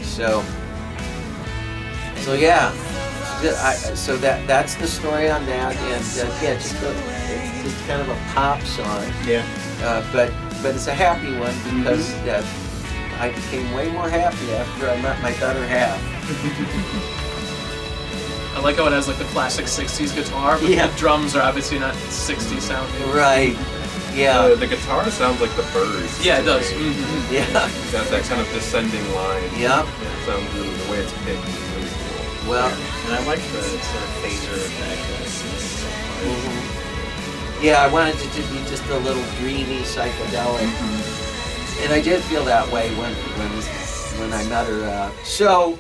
So yeah. So that's the story on that, and it's just kind of a pop song. Yeah. But it's a happy one because I became way more happy after I met my better half. I like how it has like the classic 60s guitar, but the drums are obviously not 60s sounding. Right. Yeah. The guitar sounds like the Byrds. Yeah, it does. Mm-hmm. Yeah. It's got that kind of descending line. Yep. It sounds really, the way it's picked is really cool. Well. And I like the sort of phaser effect that it's so far. Yeah, I wanted it to be just a little dreamy, psychedelic, and I did feel that way when I met her. So,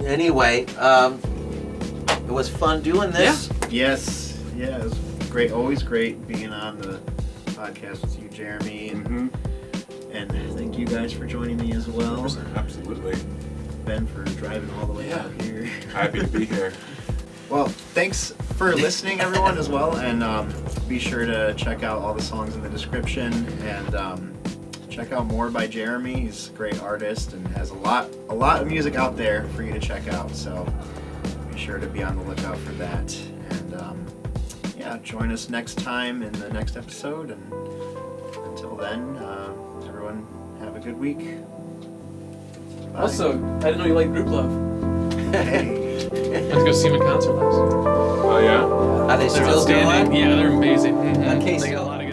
anyway, it was fun doing this. Yes. Yeah, it was great. Always great being on the podcast with you, Jeremy, and thank you guys for joining me as well. Absolutely. Ben for driving all the way out here. Happy to be here. Well, thanks for listening, everyone, as well, and be sure to check out all the songs in the description, and check out more by Jeremy. He's a great artist and has a lot of music out there for you to check out, so be sure to be on the lookout for that. And join us next time in the next episode, and until then, everyone have a good week. Bye. Also, I didn't know you liked Group Love. Hey. Went to go see them in concert last year. Oh yeah? Are they They're still outstanding. doing? Yeah, they're amazing. Mm-hmm. Okay, They so- got a lot of